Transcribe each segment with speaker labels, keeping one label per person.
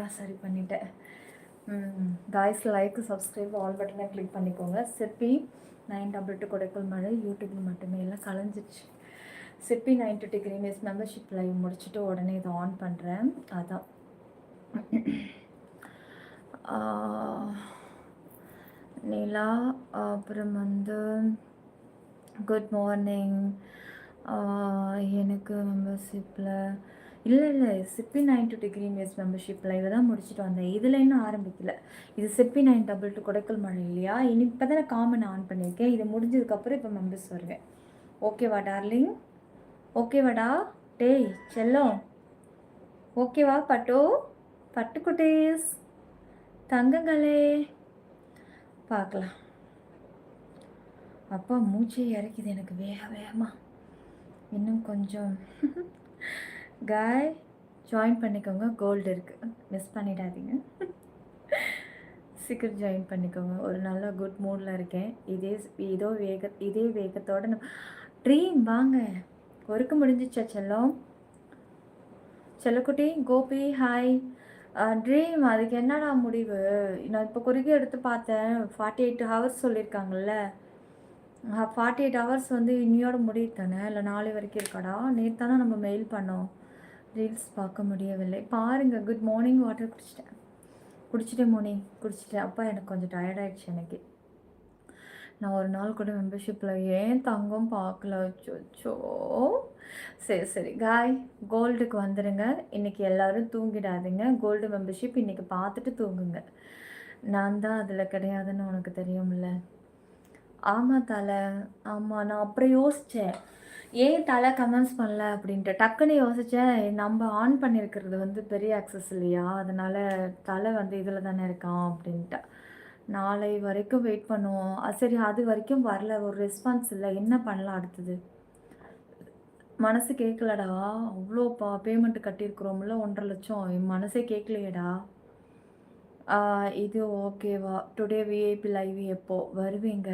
Speaker 1: இல்லையா? சரி பண்ணிட்டேன். காய்ஸ் லைக் சப்ஸ்கிரைப் ஆல் பட்டனை கிளிக் பண்ணிக்கோங்க. சிப்பி 922 கொடைக்குள் மழை யூடியூப்பில் மட்டுமே எல்லாம் கலைஞ்சிடுச்சு. சிப்பி 922 கிரீனேஸ் மெம்பர்ஷிப் லைவ் முடிச்சுட்டு உடனே இதை ஆன் பண்ணுறேன். அதான் நிலா அப்புறம் வந்து குட் மார்னிங். எனக்கு மெம்பர்ஷிப்பில் இல்லை சிப்பி 922 கிரீன்வேஸ் மெம்பர்ஷிப் லைவ் தான் முடிச்சுட்டு வந்தேன். இதில் இன்னும் ஆரம்பிக்கல. இது சிப்பி 922 கொடைக்கல் மழை இல்லையா? இனி இப்போ தான் காமன் ஆன் பண்ணியிருக்கேன். இது முடிஞ்சதுக்கப்புறம் இப்போ மெம்பர்ஸ் வருவேன். ஓகேவா டார்லிங்? ஓகேவாடா டேய் செல்லம்? ஓகேவா பட்டு பட்டுக்குட்டீஸ் தங்கங்களே? பார்க்கலாம். அப்பா மூச்சே இறக்குது எனக்கு வேகமாக. இன்னும் கொஞ்சம் காய் ஜாயின் பண்ணிக்கோங்க. கோல்டு இருக்குது, மிஸ் பண்ணிடாதீங்க. சீக்கிரம் ஜாயின் பண்ணிக்கோங்க. ஒரு நல்ல குட் மூடில் இருக்கேன். இதே வேகத்தோடு ட்ரீம் வாங்க. ஒர்க்கு முடிஞ்சிச்சா செல்லம்? செல்லக்குட்டி கோபி ஹாய். ட்ரீம் அதுக்கு என்னடா முடிவு? நான் இப்போ குறுக்கே எடுத்து பார்த்தேன். 48 ஹவர்ஸ் சொல்லியிருக்காங்கல்ல. 48 ஹவர்ஸ் வந்து இன்னையோட முடியுது தானே, இல்லை நாளை வரைக்கும் இருக்காடா? நேற்று தானே நம்ம மெயில் பண்ணோம். ரீல்ஸ் பார்க்க முடியவில்லை. பாருங்கள். Good morning. வாட்டர் குடிச்சிட்டேன் மோனி, குடிச்சிட்டேன். அப்பா எனக்கு கொஞ்சம் டயர்டாயிடுச்சு. எனக்கு நான் ஒரு நாள் கூட மெம்பர்ஷிப்பில் ஏன் தங்கம் பார்க்கல. வச்சோ. சரி காய் கோல்டுக்கு வந்துடுங்க. இன்றைக்கி எல்லோரும் தூங்கிடாதீங்க. கோல்டு மெம்பர்ஷிப் இன்றைக்கி பார்த்துட்டு தூங்குங்க. நான் தான் அதில் கிடையாதுன்னு உனக்கு தெரியும்ல. ஆமாம் தலை, ஆமாம். நான் அப்புறம் யோசித்தேன் ஏன் தலை கமெண்ட்ஸ் பண்ணல அப்படின்ட்டு. டக்குன்னு யோசித்தேன், நம்ம ஆன் பண்ணியிருக்கிறது வந்து பெரிய ஆக்சஸ் இல்லையா, அதனால் தலை வந்து இதில் தானே இருக்கான் அப்படின்ட்டு. நாளை வரைக்கும் வெயிட் பண்ணுவோம். சரி, அது வரைக்கும் வரல, ஒரு ரெஸ்பான்ஸ் இல்லை. என்ன பண்ணலாம் அடுத்தது? மனசு கேட்கலடா. அவ்வளோப்பா பேமெண்ட்டு கட்டியிருக்கிறோம்ல 1.5 லட்சம். என் மனசே கேட்கலையேடா. இது ஓகேவா? டுடே விஐபி லைவ் எப்போ வருவீங்க?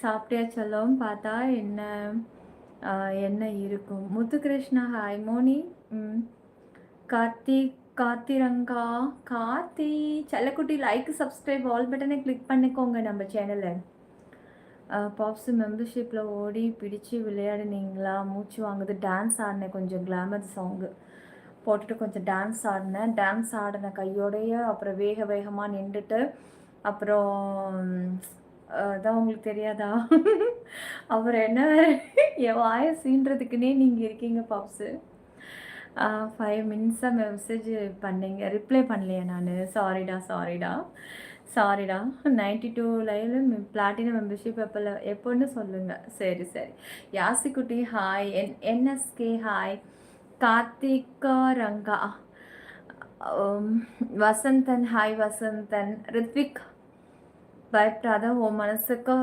Speaker 1: சாப்பிட்டியா செல்லம்? பார்த்தா என்ன இருக்கும்? முத்துகிருஷ்ணா ஹாய். மோனி கார்த்திரங்கா கார்த்தி செல்லக்குட்டி லைக் சப்ஸ்கிரைப் ஆல் பட்டனை கிளிக் பண்ணிக்கோங்க நம்ம சேனலை. பாப்ஸு மெம்பர்ஷிப்பில் ஓடி பிடிச்சி விளையாடுனீங்களா? மூச்சு வாங்குது. டான்ஸ் ஆடினேன், கொஞ்சம் கிளாமர் சாங்கு போட்டுட்டு கொஞ்சம் டான்ஸ் ஆடினேன் கையோடைய. அப்புறம் வேகமாக நின்றுட்டு, அப்புறம் அதான் உங்களுக்கு தெரியாதா? அப்புறம் என்ன என் வாயை சீன்றதுக்குன்னே நீங்கள் இருக்கீங்க பாப்ஸு. 5 மினிட்ஸாக மெசேஜ் பண்ணீங்க, ரிப்ளை பண்ணலையா நான்? சாரிடா 92 லைவ்ல பிளாட்டினம் மெம்பர்ஷிப் எப்போன்னு சொல்லுங்கள். சரி யாசிக்குட்டி hi. NSK hi. Karthika Ranga Vasanthan hi. Vasanthan Rithvik பயப்படாத, உன் மனசுக்கு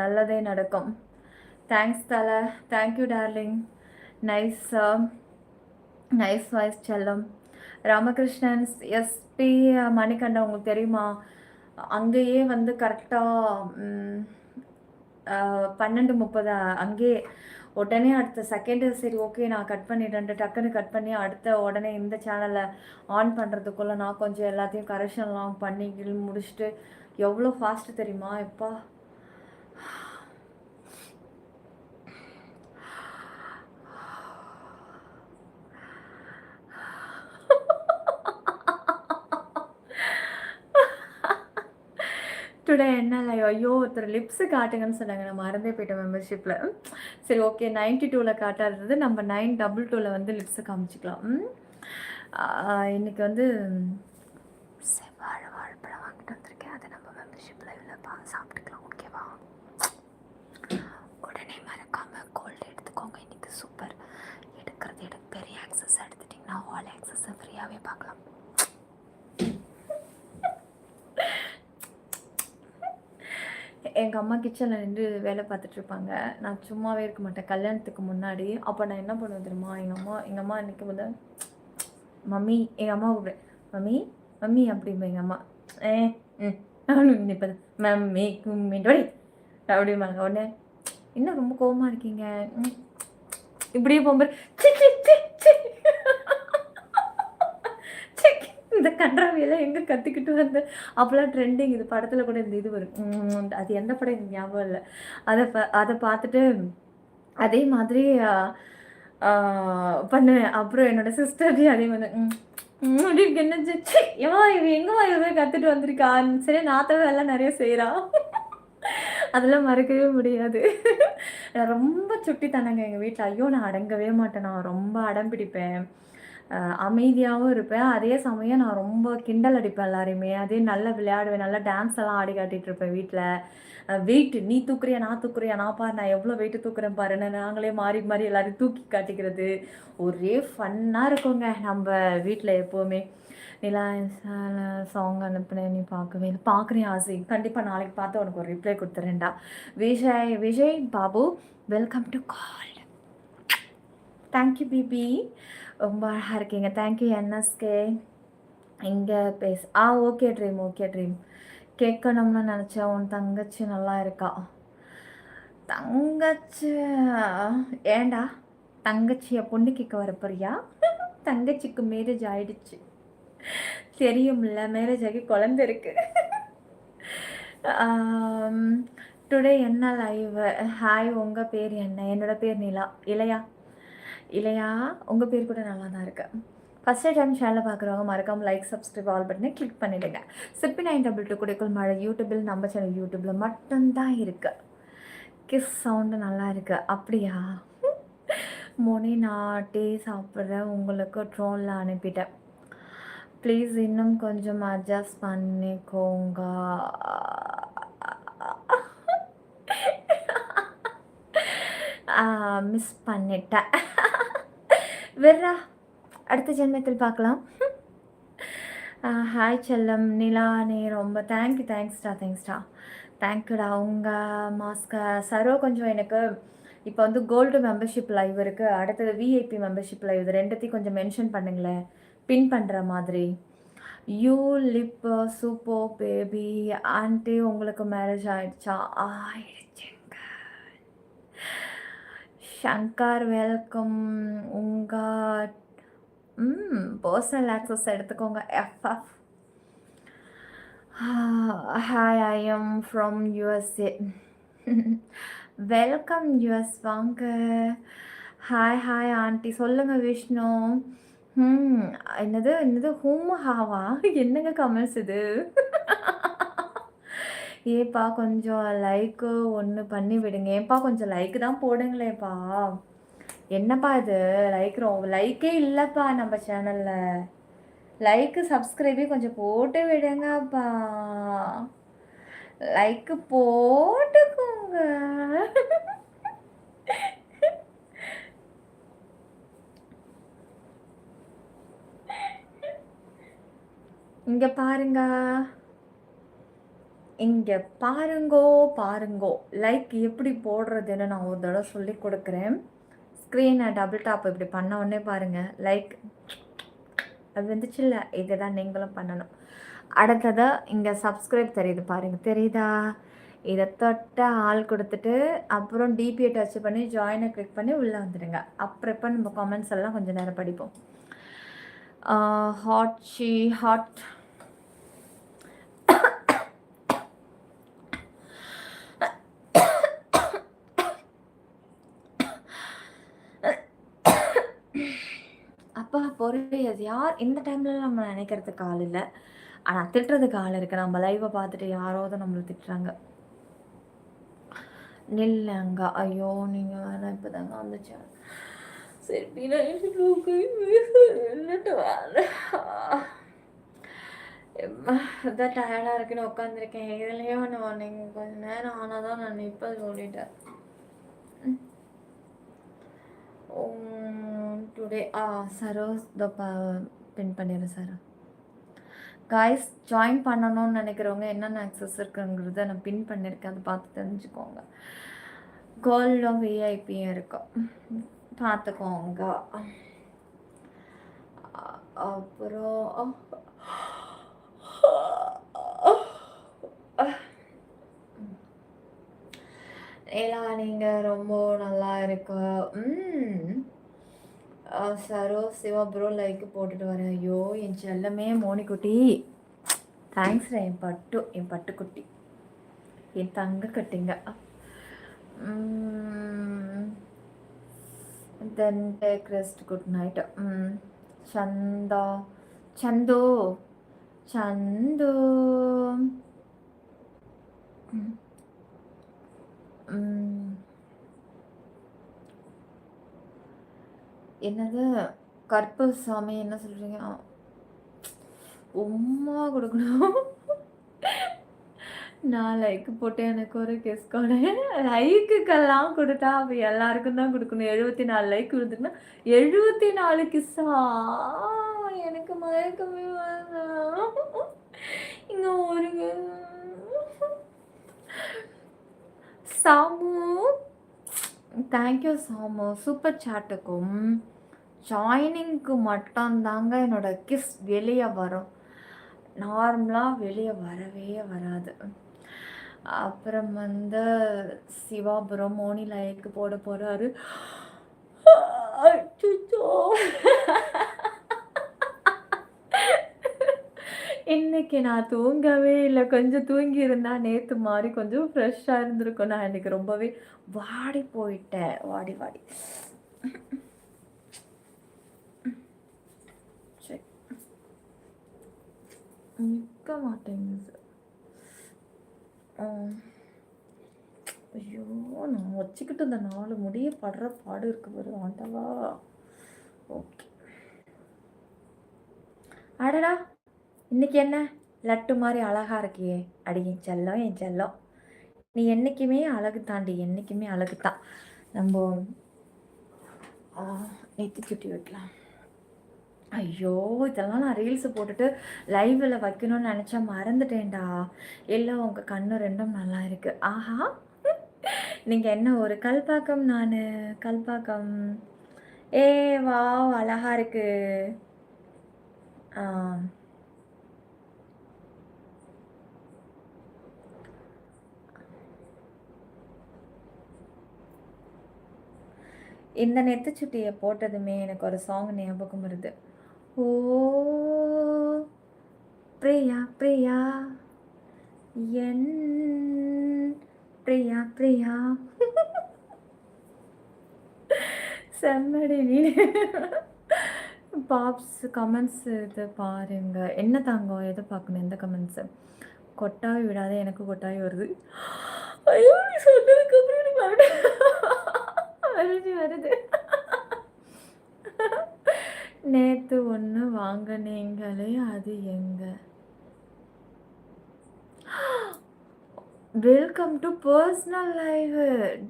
Speaker 1: நல்லதே நடக்கும். தேங்க்ஸ் தலை. Thank you darling. நைஸ் வாய்ஸ் செல்லம். ராமகிருஷ்ணன் எஸ்பி மணிகண்டன் உங்களுக்கு தெரியுமா? அங்கேயே வந்து கரெக்டாக 12:30 அங்கேயே உடனே அடுத்த செகண்டு சரி ஓகே நான் கட் பண்ணிட்டேன். டக்குன்னு கட் பண்ணி அடுத்த உடனே இந்த சேனலை ஆன் பண்ணுறதுக்குள்ளே நான் கொஞ்சம் எல்லாத்தையும் கரெக்ஷன்லாம் பண்ணி முடிச்சுட்டு எவ்வளோ ஃபாஸ்ட்டு தெரியுமா? எப்பா டுடே என்ன லைவ்? ஐயோ ஒருத்தர் லிப்ஸு காட்டுங்கன்னு சொன்னாங்க, நான் மறந்தே போயிட்டேன் மெம்பர்ஷிப்பில். சரி ஓகே 92ல் காட்டாதது நம்ம 922ல் வந்து லிப்ஸை காமிச்சிக்கலாம். இன்றைக்கி வந்து வாழைப்பழம் வாங்கிட்டு வந்திருக்கேன். அதை நம்ம மெம்பர்ஷிப் லைவில் சாப்பிட்டுக்கலாம். ஓகேவா? உடனே மறக்காமல் கோல்டு எடுத்துக்கோங்க. இன்றைக்கி சூப்பர் பெரிய ஆக்சஸ் எடுத்துட்டிங்கன்னா ஆல் ஆக்சஸை ஃப்ரீயாகவே பார்க்கலாம். எங்கள் அம்மா கிச்சனில் நின்று வேலை பார்த்துட்ருப்பாங்க. நான் சும்மாவே இருக்க மாட்டேன் கல்யாணத்துக்கு முன்னாடி. அப்போ நான் என்ன பண்ணுவேன் தெரியுமா? எங்கள் அம்மா நிற்கும் போது மம்மி, எங்கள் அம்மா கூப்பிடுவேன் மம்மி அப்படிம்பேன். எங்கள் அம்மா இப்போ மம்மி கும்மிட்டோடி அப்படிம்பாங்க. உடனே இன்னும் ரொம்ப கோவமாக இருக்கீங்க இப்படியே போகும்போது இந்த கண்ட்ராவியெல்லாம் எங்கே கற்றுக்கிட்டு வந்து அப்போல்லாம் ட்ரெண்டிங் இது படத்தில் கூட இந்த இது வரும். அது எந்த படம் எனக்கு ஞாபகம் இல்லை. அதை பார்த்துட்டு அதே மாதிரி பண்ணுவேன். அப்புறம் என்னோட சிஸ்டர்டையும் அதே மாதிரி அப்படின்னு என்னச்சு ஏமா இவ எங்கம்மா இவ கற்றுட்டு வந்திருக்கா சரி நாத்த வேலைலாம் நிறைய செய்கிறா. அதெல்லாம் மறக்கவே முடியாது. நான் ரொம்ப சுட்டித்தனங்க எங்கள் வீட்டில். ஐயோ நான் அடங்கவே மாட்டேன். நான் ரொம்ப அடம் பிடிப்பேன். அமைதியாகவும் இருப்பேன். அதே சமயம் நான் ரொம்ப கிண்டல் அடிப்பேன் எல்லாரையுமே. அதே நல்லா விளையாடுவேன். நல்லா டான்ஸ் எல்லாம் ஆடி காட்டிகிட்டு இருப்பேன் வீட்டில். வெயிட் நீ தூக்குறியா நான் தூக்குறியா நான் பாரு நான் எவ்வளோ வெயிட்டு தூக்குறேன் பாருன்னு நாங்களே மாறி மாறி எல்லாரையும் தூக்கி காட்டிக்கிறது ஒரே ஃபன்னாக இருக்குங்க நம்ம வீட்டில் எப்போவுமே. நிலா சாங் அனுப்புனேன் நீ பார்க்கவே இல்லை. பார்க்குறேன் ஆசை. கண்டிப்பாக நாளைக்கு பார்த்து உனக்கு ஒரு ரிப்ளை கொடுத்துறேன்டா. Vijay Babu welcome to call. Thank you BB. ரொம்ப அழகாக இருக்கீங்க. Thank you NSK. இங்கே ஓகே ட்ரீம் ஓகே ட்ரீம். கேட்கணும்னு நினச்சேன். உன் தங்கச்சி நல்லா இருக்கா? தங்கச்சி ஏண்டா தங்கச்சியை பொண்ணு கேட்க வரப்போறியா? தங்கச்சிக்கு மேரேஜ் ஆயிடுச்சு தெரியும்ல. மேரேஜ் ஆகி குழந்தை இருக்கு. டுடே என்ன லைவ்? ஹாய் உங்கள் பேர் என்ன? என்னோட பேர் நிலா. இளையா உங்கள் பேர் கூட நல்லா தான் இருக்கு. ஃபஸ்ட்டு டைம் சேனலை பார்க்குறவங்க மறக்காமல் லைக் சப்ஸ்கிரைப் ஆல் பட்டனை கிளிக் பண்ணிவிடுங்க. சிப்பி 922 குடைக்குள் மழை யூடியூபில் நம்ம சேனல் யூடியூப்பில் மட்டும்தான் இருக்குது. கிஸ் சவுண்டு நல்லா இருக்குது. அப்படியா? மோனி நான் டீ சாப்பிட்றேன். உங்களுக்கு ட்ரோனில் அனுப்பிட்டேன். ப்ளீஸ் இன்னும் கொஞ்சம் அட்ஜஸ்ட் பண்ணிக்கோங்க. மிஸ் பண்ணிட்டேன். வெர்ரா அடுத்த ஜென்மத்தில் பார்க்கலாம். ஹாய் செல்லம் நிலா நீ ரொம்ப தேங்க்ஸ்டா. தேங்க்யூடா. உங்கள் மாஸ்க சரோ கொஞ்சம் எனக்கு இப்போ வந்து கோல்டு மெம்பர்ஷிப் லைவ் இருக்குது. அடுத்தது விஐபி மெம்பர்ஷிப் லைவ். இது ரெண்டுத்தையும் கொஞ்சம் மென்ஷன் பண்ணுங்களேன் பின் பண்ணுற மாதிரி. You lip super baby. Aunty உங்களுக்கு மேரேஜ் ஆயிடுச்சா? ஆயிடுச்சுங்க. ஷங்கர் வெல்கம். உங்கள் பர்சனல் ஆக்சஸ் எடுத்துக்கோங்க. FF. Hi I am from USA. Welcome US வாங்க. Hi aunty. சொல்லுங்கள் விஷ்ணு. என்னது ஹாவா? என்னங்க கமெண்ட்ஸ் இது? ஏப்பா கொஞ்சம் லைக்கு ஒன்று பண்ணி விடுங்க. ஏப்பா கொஞ்சம் லைக்கு தான் போடுங்களேப்பா. என்னப்பா இது லைக்கே இல்லைப்பா நம்ம சேனலில். லைக்கு சப்ஸ்கிரைபே கொஞ்சம் போட்டு விடுங்கப்பா. லைக்கு போட்டுக்கோங்க. இங்கே பாருங்கோ லைக் எப்படி போடுறதுன்னு நான் ஒரு தடவை சொல்லி கொடுக்குறேன். ஸ்க்ரீனை டபுள் டாப் இப்படி பண்ண உடனே பாருங்கள் லைக் அது வந்துச்சு இல்லை. இதை தான் நீங்களும் பண்ணணும். அடுத்தது இங்கே சப்ஸ்கிரைப் தெரியுது பாருங்கள். தெரியுதா? இதை தொட்ட ஆள் கொடுத்துட்டு அப்புறம் டிபியை டச் பண்ணி ஜாயினை கிளிக் பண்ணி உள்ளே வந்துடுங்க. அப்புறம் இப்போ நம்ம கமெண்ட்ஸ் எல்லாம் கொஞ்சம் நேரம் படிப்போம். ஹாட் அப்பா பொறுமையாது. யார் இந்த டைமில் நம்ம நினைக்கிறதுக்கு ஆள் இல்லை. ஆனால் திட்டுறதுக்கு ஆள் இருக்குது. நம்ம லைவை பார்த்துட்டு யாராவது நம்மளை திட்டுறாங்க. நில்லுங்க. ஐயோ நீங்கள் வேணா இப்போ தாங்க வந்துச்சு. சரி இதான் டயர்டாக இருக்குன்னு உட்காந்துருக்கேன். இதுலேயே ஒன்று நீங்கள் கொஞ்சம் நேரம் ஆனால் தான் நான் இப்போ சொல்லிட்டேன். டுடே சரோஸ் பின் பண்ணிடுறேன் சார். காய்ஸ் ஜாயின் பண்ணணும்னு நினைக்கிறவங்க என்னென்ன ஆக்சஸ் இருக்குங்கிறத நான் பின் பண்ணியிருக்கேன். அதை பார்த்து தெரிஞ்சுக்கோங்க. கோல்டும் விஐபியும் இருக்கும், பார்த்துக்கோங்க. அப்புறம் ஏலா நீங்கள் ரொம்ப நல்லா இருக்கு. சரோ சிவா ப்ரோ லைக் போட்டுட்டு வரேன். ஐயோ என் செல்லமே மோனிக்குட்டி, தேங்க்ஸ் என் பட்டுக்குட்டி, என் தங்க கட்டிங்க. Then take rest, good night. Santha Santhu சந்து என்னது கற்பசாமி என்ன சொல்கிறீங்க? உம்மா கொடுக்கணும். நான் லைக் போட்டு எனக்கு ஒரு கெஸ் கொடு. லைக்குக்கெல்லாம் கொடுத்தா அப்போ எல்லாருக்கும் தான் கொடுக்கணும். 74 லைக் கொடுத்துட்டுனா 74 கிஸ்ஸா? எனக்கு மயக்கமே வேணாம். இங்கே ஒருங்க சாமு, தேங்க்யூ சாமு. சூப்பர் சாட்டுக்கும் ஜாயினிங்க்கு மட்டும்தாங்க என்னோட கிஸ் வெளியே வரும். நார்மலாக வெளியே வரவே வராது. அப்புறம் வந்து சிவாபுரம் மோனி லைக் போட போகிறாரு. இன்னைக்கு நான் தூங்கவே இல்லை. கொஞ்சம் தூங்கி இருந்தா நேற்று மாதிரி கொஞ்சம் ஃப்ரெஷ்ஷாக இருந்திருக்கும். நான் இன்னைக்கு ரொம்பவே வாடி போயிட்டேன். வாடி சரி, நிற்க மாட்டேங்குது. ஐயோ நான் வச்சுக்கிட்டு இந்த 4 முடிய படுற பாடு இருக்கு பாரு ஆண்டவா. ஓகே, அடடா இன்னைக்கு என்ன லட்டு மாதிரி அழகா இருக்கியே. அடி என் செல்லம், நீ என்றைக்குமே அழகு தாண்டி, என்றைக்குமே அழகு தான். நம்ம நெத்தி சுட்டி வைக்கலாம். ஐயோ இதெல்லாம் நான் ரீல்ஸு போட்டுட்டு லைவில் வைக்கணும்னு நினச்சா மறந்துட்டேன்டா. எல்லாம் உங்கள் கண்ணு ரெண்டும் நல்லா இருக்கு. ஆஹா, நீங்கள் என்ன ஒரு கல்பாக்கம், நான் கல்பாக்கம். ஏ வா அழகா இருக்கு. இந்த நெத்திச்சுட்டியை போட்டதுமே எனக்கு ஒரு சாங் ஞாபகம் வருது. ஓ பிரியா பிரியா என் பிரியா பிரியா செம்மடி நீ. பாப்ஸ் கமெண்ட்ஸ் இது பாருங்க. என்ன தாங்கம் எதை பார்க்கணும், எந்த கமெண்ட்ஸு? கொட்டாவி விடாத, எனக்கு கொட்டாவி வருது. ஐயோ நீ சொன்னதுக்கு அப்புறம் வருது. நேற்று ஒன்று வாங்கினீங்களே அது எங்க? Welcome to personal life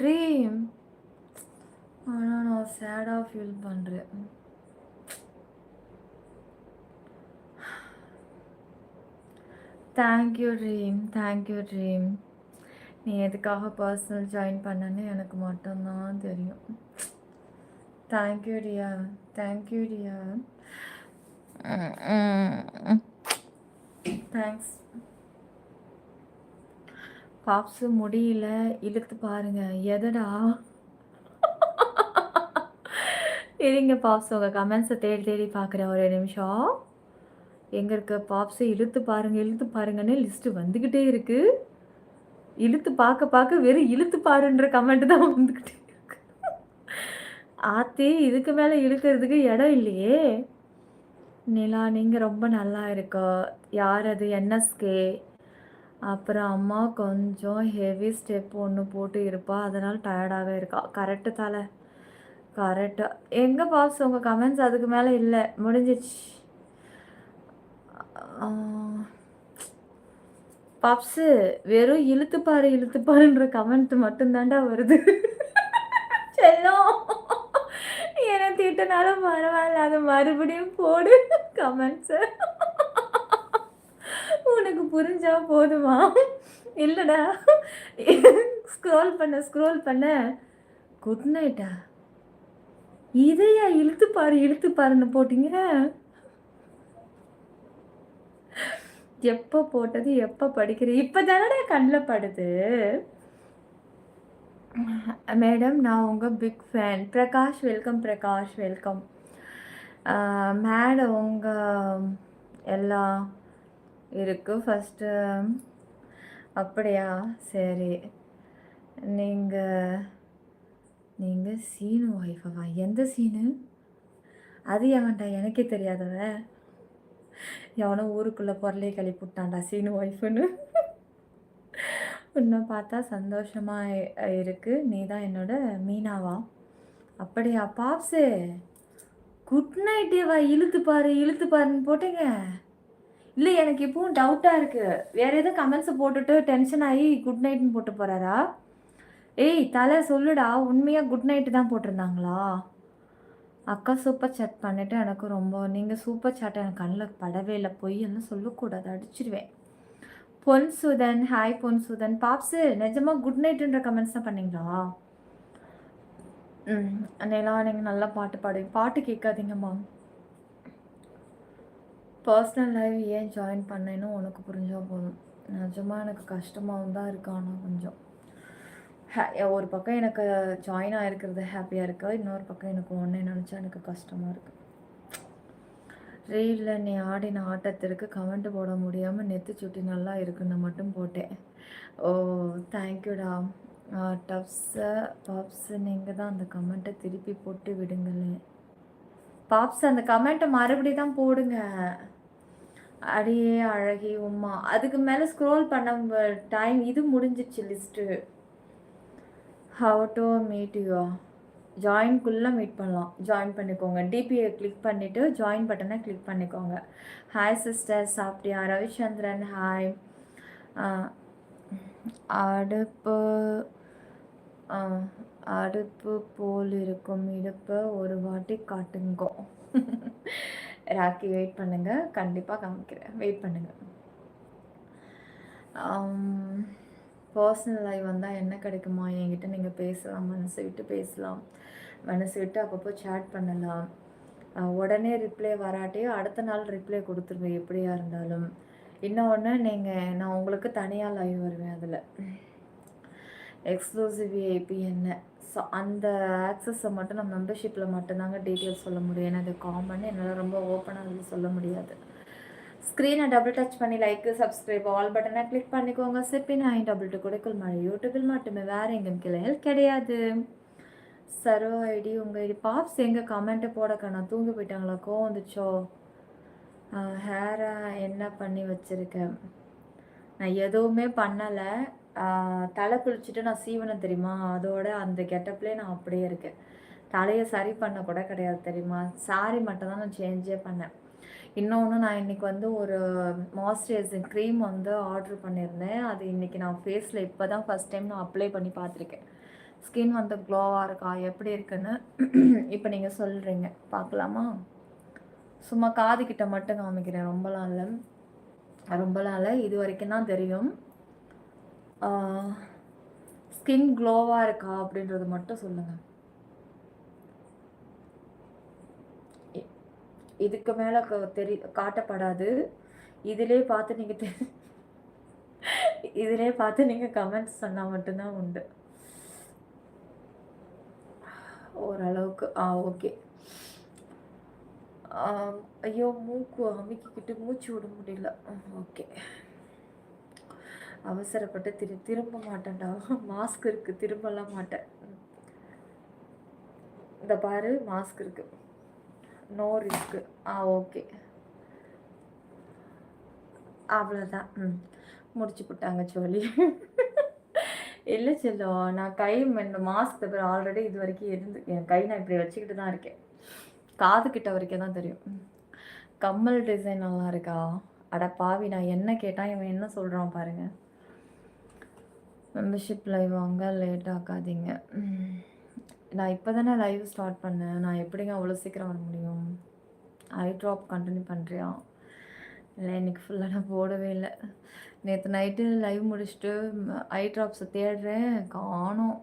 Speaker 1: dream. ஆனால் நான் சேடாக ஃபீல் பண்ணுறேன். Thank you dream. நீ எதுக்காக பர்சனல் ஜாயின் பண்ணன்னு எனக்கு மட்டும்தான் தெரியும். தேங்க்யூ டியா. தேங்க்ஸ். பாப்ஸு முடியல, இழுத்து பாருங்க. எதடா? இருங்க பாப்ஸ், உங்கள் கமெண்ட்ஸை தேடி பார்க்குறேன் ஒரு நிமிஷம். எங்கே இருக்க பாப்ஸு? இழுத்து பாருங்கன்னு லிஸ்ட்டு வந்துக்கிட்டே இருக்குது. இழுத்து பார்க்க வெறும் இழுத்து பாருன்ற கமெண்ட் தான் வந்துக்கிட்டே இருக்கு. ஆத்தி, இதுக்கு மேலே இழுக்கிறதுக்கு இடம் இல்லையே. நிலா, நீங்கள் ரொம்ப நல்லா இருக்கோ. யார் அது? என்எஸ்கே. அப்புறம் அம்மா கொஞ்சம் ஹெவி ஸ்டெப் ஒன்று போட்டு இருப்பா, அதனால் டயர்டாக இருக்கா. கரெக்டு தலை, கரெக்டாக. எங்கே பாப்ஸ் உங்கள் கமெண்ட்ஸ் அதுக்கு மேலே இல்லை, முடிஞ்சிச்சு. பாப்ஸு வெறும் இழுத்து பாருன்ற கமெண்ட் மட்டும்தாண்டா வருது. செல்லம், என்னை திட்டனாலும் பரவாயில்ல, அதை மறுபடியும் போடு கமெண்ட்ஸு. உனக்கு புரிஞ்சா போதுமா? இல்லைடா, ஸ்க்ரோல் பண்ண குட் நைட்டா, இதையா இழுத்து பாருன்னு போட்டீங்க? எப்போ போட்டது, எப்போ படிக்கிறது? இப்போ தானடா கண்ணில் படுது. மேடம், நான் உங்கள் big fan. Prakash welcome. Madam உங்கள் எல்லாம் இருக்குது ஃபஸ்ட்டு. அப்படியா? சரி. நீங்கள் நீங்கள் சீனு ஒய்ஃபவா? எந்த சீனு? அது எவன்டா? எனக்கே தெரியாதவன். எவனோ ஊருக்குள்ளே பொருளையே கிளப்பி விட்டான்டா சீனு ஒய்ஃபுன்னு. உன்னை பார்த்தா சந்தோஷமாக இருக்குது. நீ தான் என்னோட மீனாவா? அப்படியா பாப்ஸு? குட் நைட்டேவா? இழுத்து பாருன்னு போட்டீங்க. இல்லை எனக்கு இப்பவும் டவுட்டாக இருக்குது. வேறு எதுவும் கமெண்ட்ஸை போட்டுட்டு டென்ஷன் ஆகி குட் நைட்னு போட்டு போகிறாரா? ஏய் தலை சொல்லுடா, உண்மையாக குட் நைட்டு தான் போட்டிருந்தாங்களா? அக்கா சூப்பர் சாட் பண்ணிவிட்டு எனக்கு ரொம்ப நீங்கள் சூப்பர் சாட்டை எனக்கு கண்ணில் படவே இல்லை. பொய்யெல்லாம் சொல்லக்கூடாது, அடிச்சிடுவேன். பொன்சுதன், ஹாய் பொன்சுதன். பாப்ஸு நிஜமாக குட் நைட்டுன்ற கமெண்ட்ஸ் தான் பண்ணீங்களா? அன்னையெல்லாம் நீங்கள் நல்லா பாட்டு பாடுவீங்க. பாட்டு கேட்காதீங்கம்மா. பர்சனல் லைவ் ஏன் ஜாயின் பண்ணேன்னு உனக்கு புரிஞ்சால் போதும். நிஜமாக எனக்கு கஷ்டமாகவும் தான் இருக்கு. ஆனால் கொஞ்சம் ஒரு பக்கம் எனக்கு ஜாயின் ஆகிருக்கிறது ஹாப்பியாக இருக்கா, இன்னொரு பக்கம் எனக்கு ஒன்றே நினச்சா எனக்கு கஷ்டமாக இருக்குது. ரீலில் நீ ஆடின ஆட்டத்திற்கு கமெண்ட் போட முடியாமல் நெத்து சுட்டி நல்லா இருக்குன்னு மட்டும் போட்டேன். ஓ தேங்க்யூடா. பாப்ஸு நீங்கள் தான் அந்த கமெண்ட்டை திருப்பி போட்டு விடுங்களேன். பாப்ஸ் அந்த கமெண்ட்டை மறுபடியும் தான் போடுங்க. அடியே அழகி உமா. அதுக்கு மேலே ஸ்க்ரோல் பண்ண டைம் இது முடிஞ்சிச்சு list. How to meet you? ஜாயின்குள்ளே மீட் பண்ணலாம். ஜாயின் பண்ணிக்கோங்க. டிபியை கிளிக் பண்ணிவிட்டு ஜாயின் பட்டனை கிளிக் பண்ணிக்கோங்க. ஹாய் சிஸ்டர், சாப்பிட்டியா? ரவிச்சந்திரன் ஹாய். அடுப்பு போல் இருக்கும் இடுப்பை ஒரு வாட்டி காட்டுங்கோ. ராக்கி வெயிட் பண்ணுங்கள், கண்டிப்பாக காமிக்கிறேன், வெயிட் பண்ணுங்கள். பர்சனல் லைவ் வந்தால் என்ன கிடைக்குமா? என்கிட்ட நீங்கள் பேசலாம், மனசு விட்டு பேசலாம், மனசு விட்டு அப்பப்போ சேட் பண்ணலாம். உடனே ரிப்ளை வராட்டியும் அடுத்த நாள் ரிப்ளை கொடுத்துருவேன் எப்படியா இருந்தாலும். இன்னொன்று நான் உங்களுக்கு தனியாக லைவ் வருவேன். அதில் எக்ஸ்க்ளூசிவ் விஐபி என்ன, ஸோ அந்த ஆக்சஸை மட்டும் நான் மெம்பர்ஷிப்பில் மட்டும்தாங்க டீட்டெயில்ஸ் சொல்ல முடியும். ஏன்னா அது காமன், என்னால் ரொம்ப ஓப்பனாக அதில் சொல்ல முடியாது. ஸ்க்ரீனை டபுள் டச் பண்ணி லைக்கு, சப்ஸ்கிரைப், ஆல் பட்டனை கிளிக் பண்ணிக்கோங்க. சிப்பி 922 கொடுக்கல் மழை யூடியூபில் மட்டுமே, வேறு எங்கும் கிளைகள் கிடையாது. சர்வ ஐடி உங்கள் ஐடி. பாப்ஸ் எங்கள் கமெண்ட்டை போடக்கா, நான் தூங்கி போயிட்டாங்களா? கோவம் வந்துச்சோ? ஹேரை என்ன பண்ணி வச்சுருக்கேன்? நான் எதுவுமே பண்ணலை. தலை குளிச்சுட்டு நான் சீவனம் தெரியுமா, அதோட அந்த கெட்டப்லேயே நான் அப்படியே இருக்கேன். தலையை சரி பண்ண கூட கிடையாது தெரியுமா. சாரி மட்டும் தான் நான் சேஞ்சே பண்ணேன். இன்னொன்று, நான் இன்றைக்கி வந்து ஒரு மாய்ஸ்சரைசிங் க்ரீம் வந்து ஆர்டர் பண்ணியிருந்தேன். அது இன்றைக்கி நான் ஃபேஸில் இப்போ தான் ஃபஸ்ட் டைம் நான் அப்ளை பண்ணி பார்த்துருக்கேன். ஸ்கின் வந்து க்ளோவாக இருக்கா, எப்படி இருக்குன்னு இப்போ நீங்கள் சொல்கிறீங்க. பார்க்கலாமா? சும்மா காதுகிட்ட மட்டும் காமிக்கிறேன். ரொம்பலாம் இல்லை, இது வரைக்கும் தான் தெரியும். ஸ்கின் க்ளோவாக இருக்கா அப்படின்றது மட்டும் சொல்லுங்கள். இதுக்கு மேலே காட்டப்படாது. இதிலே பார்த்து நீங்கள் கமெண்ட்ஸ் சொன்னால் மட்டும்தான் உண்டு. ஓரளவுக்கு ஓகே. ஐயோ, மூக்கு அமுக்கிக்கிட்டு மூச்சு விட முடியல. ஓகே, அவசரப்பட்டு திரும்ப மாட்டேன்டா. மாஸ்க் இருக்குது, திரும்பலாம் மாட்டேன். இந்த பாரு, மாஸ்க் இருக்குது, நோ ரிஸ்க்கு. ஓகே, அவ்வளோதான். முடிச்சு போட்டாங்க சொல்லி. இல்லை செல்லம், நான் கை மாஸ்க் தவிர ஆல்ரெடி இது வரைக்கும் என் கை நான் இப்படி வச்சுக்கிட்டு தான் இருக்கேன். காது கிட்ட வரைக்கும் தான் தெரியும். கம்மல் டிசைன் நல்லா இருக்கா? அட பாவி, நான் என்ன கேட்டால் இவன் என்ன சொல்கிறான் பாருங்கள். மெம்பர்ஷிப் லைவ் வாங்க, லேட் ஆக்காதீங்க. நான் இப்போ தானே லைவ் ஸ்டார்ட் பண்ணேன். நான் எப்படிங்க அவ்வளோ சீக்கிரம் வர முடியும்? ஐ ட்ராப் கண்டினியூ பண்ணுறியா? இல்லை, இன்றைக்கி ஃபுல்லாக நான் போடவே இல்லை. நேற்று நைட்டு லைவ் முடிச்சுட்டு ஐ ட்ராப்ஸை தேடுறேன், காணோம்.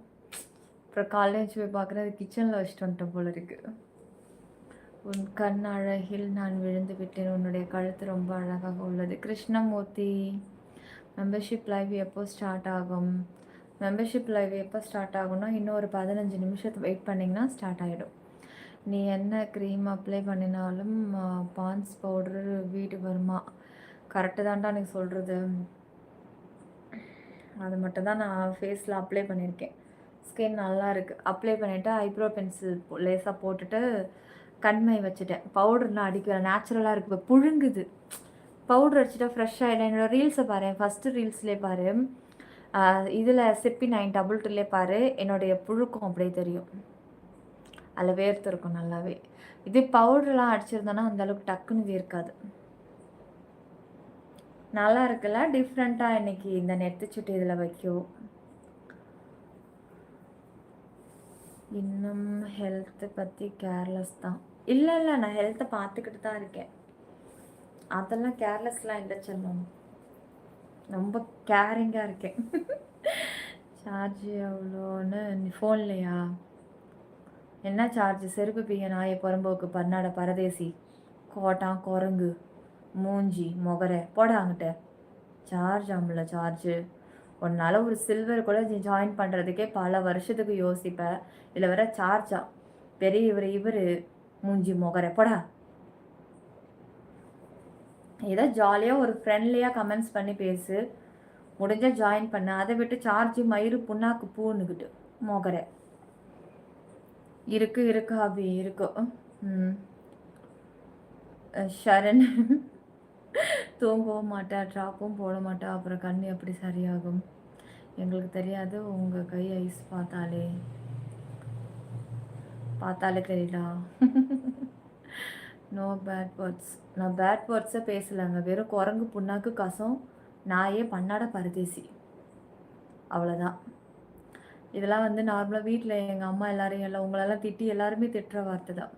Speaker 1: அப்புறம் காலேஜ் போய் பார்க்குறேன், அது கிச்சனில் வச்சுட்டு வந்துட்டேன் போல இருக்குது. உன் கண் அழகில் நான் விழுந்து விட்டேன், உன்னுடைய கழுத்து ரொம்ப அழகாக உள்ளது. கிருஷ்ணமூர்த்தி, மெம்பர்ஷிப் லைவ் எப்போ ஸ்டார்ட் ஆகும்? மெம்பர்ஷிப் லைவ் எப்போ ஸ்டார்ட் ஆகும்னா இன்னும் ஒரு 15 நிமிஷத்துக்கு வெயிட் பண்ணிங்கன்னா ஸ்டார்ட் ஆகிடும். நீ என்ன க்ரீம் அப்ளை பண்ணினாலும் பான்ஸ் பவுடரு வீடு வருமா? கரெக்டு தான்டா நீ சொல்கிறது. அது மட்டும் தான் நான் ஃபேஸில் அப்ளை பண்ணியிருக்கேன். ஸ்கின் நல்லா இருக்குது. அப்ளை பண்ணிவிட்டு ஐப்ரோ பென்சில் லேசாக போட்டுட்டு கண்மை வச்சுட்டேன். பவுடர்லாம் அடிக்கல, நேச்சுரலாக இருக்குது. இப்போ புழுங்குது. பவுடர் அடிச்சுட்டா ஃப்ரெஷ் ஆகிடும். என்னோடய ரீல்ஸை பாரு, ஃபஸ்ட்டு ரீல்ஸ்லேயே பாரு, இதில் சிப்பி 922லே பாரு, என்னுடைய புழுக்கம் அப்படியே தெரியும். அதில் வேர்த்து இருக்கும் நல்லாவே. இது பவுடர்லாம் அடிச்சிருந்தோன்னா அந்தளவுக்கு டக்குன்னு வேர்க்காது. நல்லா இருக்குல்ல? டிஃப்ரெண்ட்டாக இன்றைக்கி இந்த நெத்திச்சுட்டி இதில் வைக்கும். இன்னும் ஹெல்த்தை பற்றி கேர்லெஸ் தான். இல்லை நான் ஹெல்த்தை பார்த்துக்கிட்டு தான் இருக்கேன். அதெல்லாம் கேர்லெஸ்லாம் இல்லை செல்லம், ரொம்ப கேரிங்காக இருக்கேன். சார்ஜ் எவ்வளோன்னு நீ ஃபோன்லையா? என்ன சார்ஜ்? செருப்பு பீய நாயை புறம்போக்கு பன்னாட பரதேசி கோட்டான் குரங்கு மூஞ்சி மொகரை போட அங்கிட்ட. சார்ஜ் ஆமல சார்ஜு. உன்னால் ஒரு சில்வர் கூட நீ ஜாயின் பண்ணுறதுக்கே பல வருஷத்துக்கு யோசிப்பேன். இதில் வர சார்ஜா? பெரிய இவர் மூஞ்சி மொகரை போடா. ஏதோ ஜாலியாக ஒரு ஃப்ரெண்ட்லியாக கமெண்ட்ஸ் பண்ணி பேசு, முடிஞ்சால் ஜாயின் பண்ண. அதை விட்டு சார்ஜ் மயிறு புண்ணாக்கு பூன்னுக்கிட்டு மொகரை. இருக்கு அபி இருக்கும். ஷரண் தூங்கவும் மாட்டா, ட்ராப்பும் போட மாட்டா, அப்புறம் கண் எப்படி சரியாகும்? எங்களுக்கு தெரியாது, உங்கள் கை ஐஸ் பார்த்தாலே தெரியலா. No bad words. நான் பேட் வேர்ட்ஸை பேசலைங்க. வெறும் குரங்கு புண்ணாக்கு கசம் நாயே பன்னாட பரதேசி, அவ்வளோதான். இதெல்லாம் வந்து நார்மலாக வீட்டில் எங்கள் அம்மா எல்லாம் உங்களெல்லாம் திட்டி எல்லாருமே திட்டுற வார்த்தை தான்.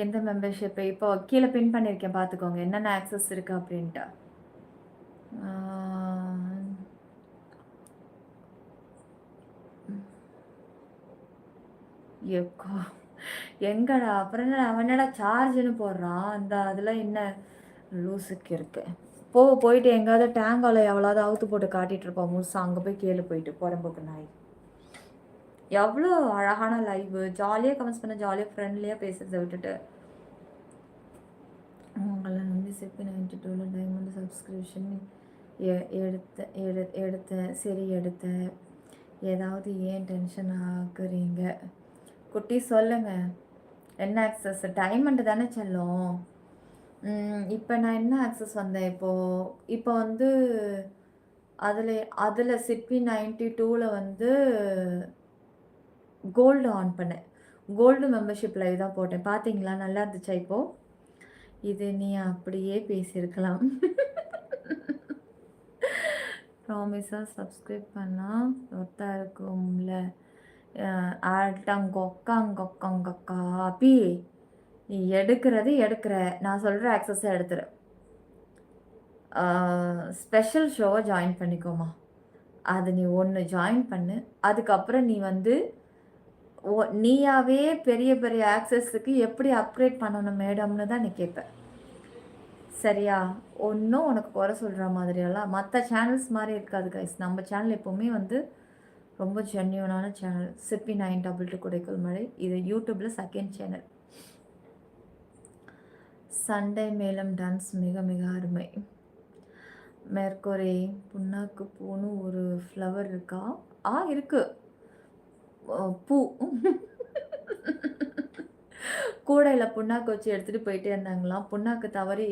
Speaker 1: எந்த மெம்பர்ஷிப்பு இப்போ கீழே பின் பண்ணியிருக்கேன், பார்த்துக்கோங்க என்னென்ன ஆக்சஸ் இருக்குது அப்படின்ட்டு. எங்கடா அப்புறம் என்ன அவனடா சார்ஜுன்னு போடுறான். அந்த அதில் என்ன லூஸுக்கு இருக்கு. போயிட்டு எங்கேயாவது டேங்காவில் எவ்வளோது அவுத்து போட்டு காட்டிகிட்டு இருப்பான் முழுசா. அங்கே போய் கேளு போயிட்டு புறம்போக்கு நாய். எவ்வளோ அழகான லைவ், ஜாலியாக கமெண்ட்ஸ் பண்ண, ஜாலியாக ஃப்ரெண்ட்லியாக பேசுகிறத விட்டுட்டு. உங்களை நம்பி சிப்பி 92 டைமண்ட் சப்ஸ்கிரிப்ஷன் எடுத்தேன். சரி எடுத்தேன். ஏதாவது ஏன் டென்ஷன் ஆகுறீங்க குட்டி? சொல்லுங்கள். என்ன ஆக்சஸ்? டைமண்ட் தானே செல்லும். இப்போ நான் என்ன ஆக்சஸ் வந்தேன் இப்போ வந்து அதில் சிப்பி 92ல் வந்து கோல்டு ஆன் பண்ணேன். கோல்டு மெம்பர்ஷிப் லைவ் தான் போட்டேன். பார்த்தீங்களா? நல்லா இருந்துச்சா? இப்போது இது நீ அப்படியே பேசியிருக்கலாம். ப்ராமிஸாக சப்ஸ்கிரைப் பண்ணால் ஒத்தா இருக்கும்ல. ஆட்டங்கொக்கங்கொக்கங்கொக்கா அப்பி நீ எடுக்கிற நான் சொல்கிற ஆக்சஸை எடுத்துரு. ஸ்பெஷல் ஷோவை ஜாயின் பண்ணிக்கோமா. அது நீ ஒன்று ஜாயின் பண்ணு. அதுக்கப்புறம் நீ வந்து நீயாவே பெரிய பெரிய ஆக்சஸுக்கு எப்படி அப்கிரேட் பண்ணணும் மேடம்னு தான் நீ கேட்ப. சரியா? ஒன்றும் உனக்கு குறை சொல்கிற மாதிரியெல்லாம் மற்ற சேனல்ஸ் மாதிரி இருக்காது கைஸ். நம்ம சேனல் எப்போவுமே வந்து ரொம்ப ஜென்யூனான சேனல். சிப்பி 922 குடைக்குள் மழை. இது யூடியூப்பில் செகண்ட் சேனல். சண்டே மேளம் டான்ஸ் மிக மிக அருமை. மேற்கொரே புண்ணாக்கு பூன்னு ஒரு ஃப்ளவர் இருக்கா? இருக்கு. பூ கூடையில் புண்ணாக்கு வச்சு எடுத்துகிட்டு போயிட்டே இருந்தாங்களாம். புண்ணாக்கு தவறி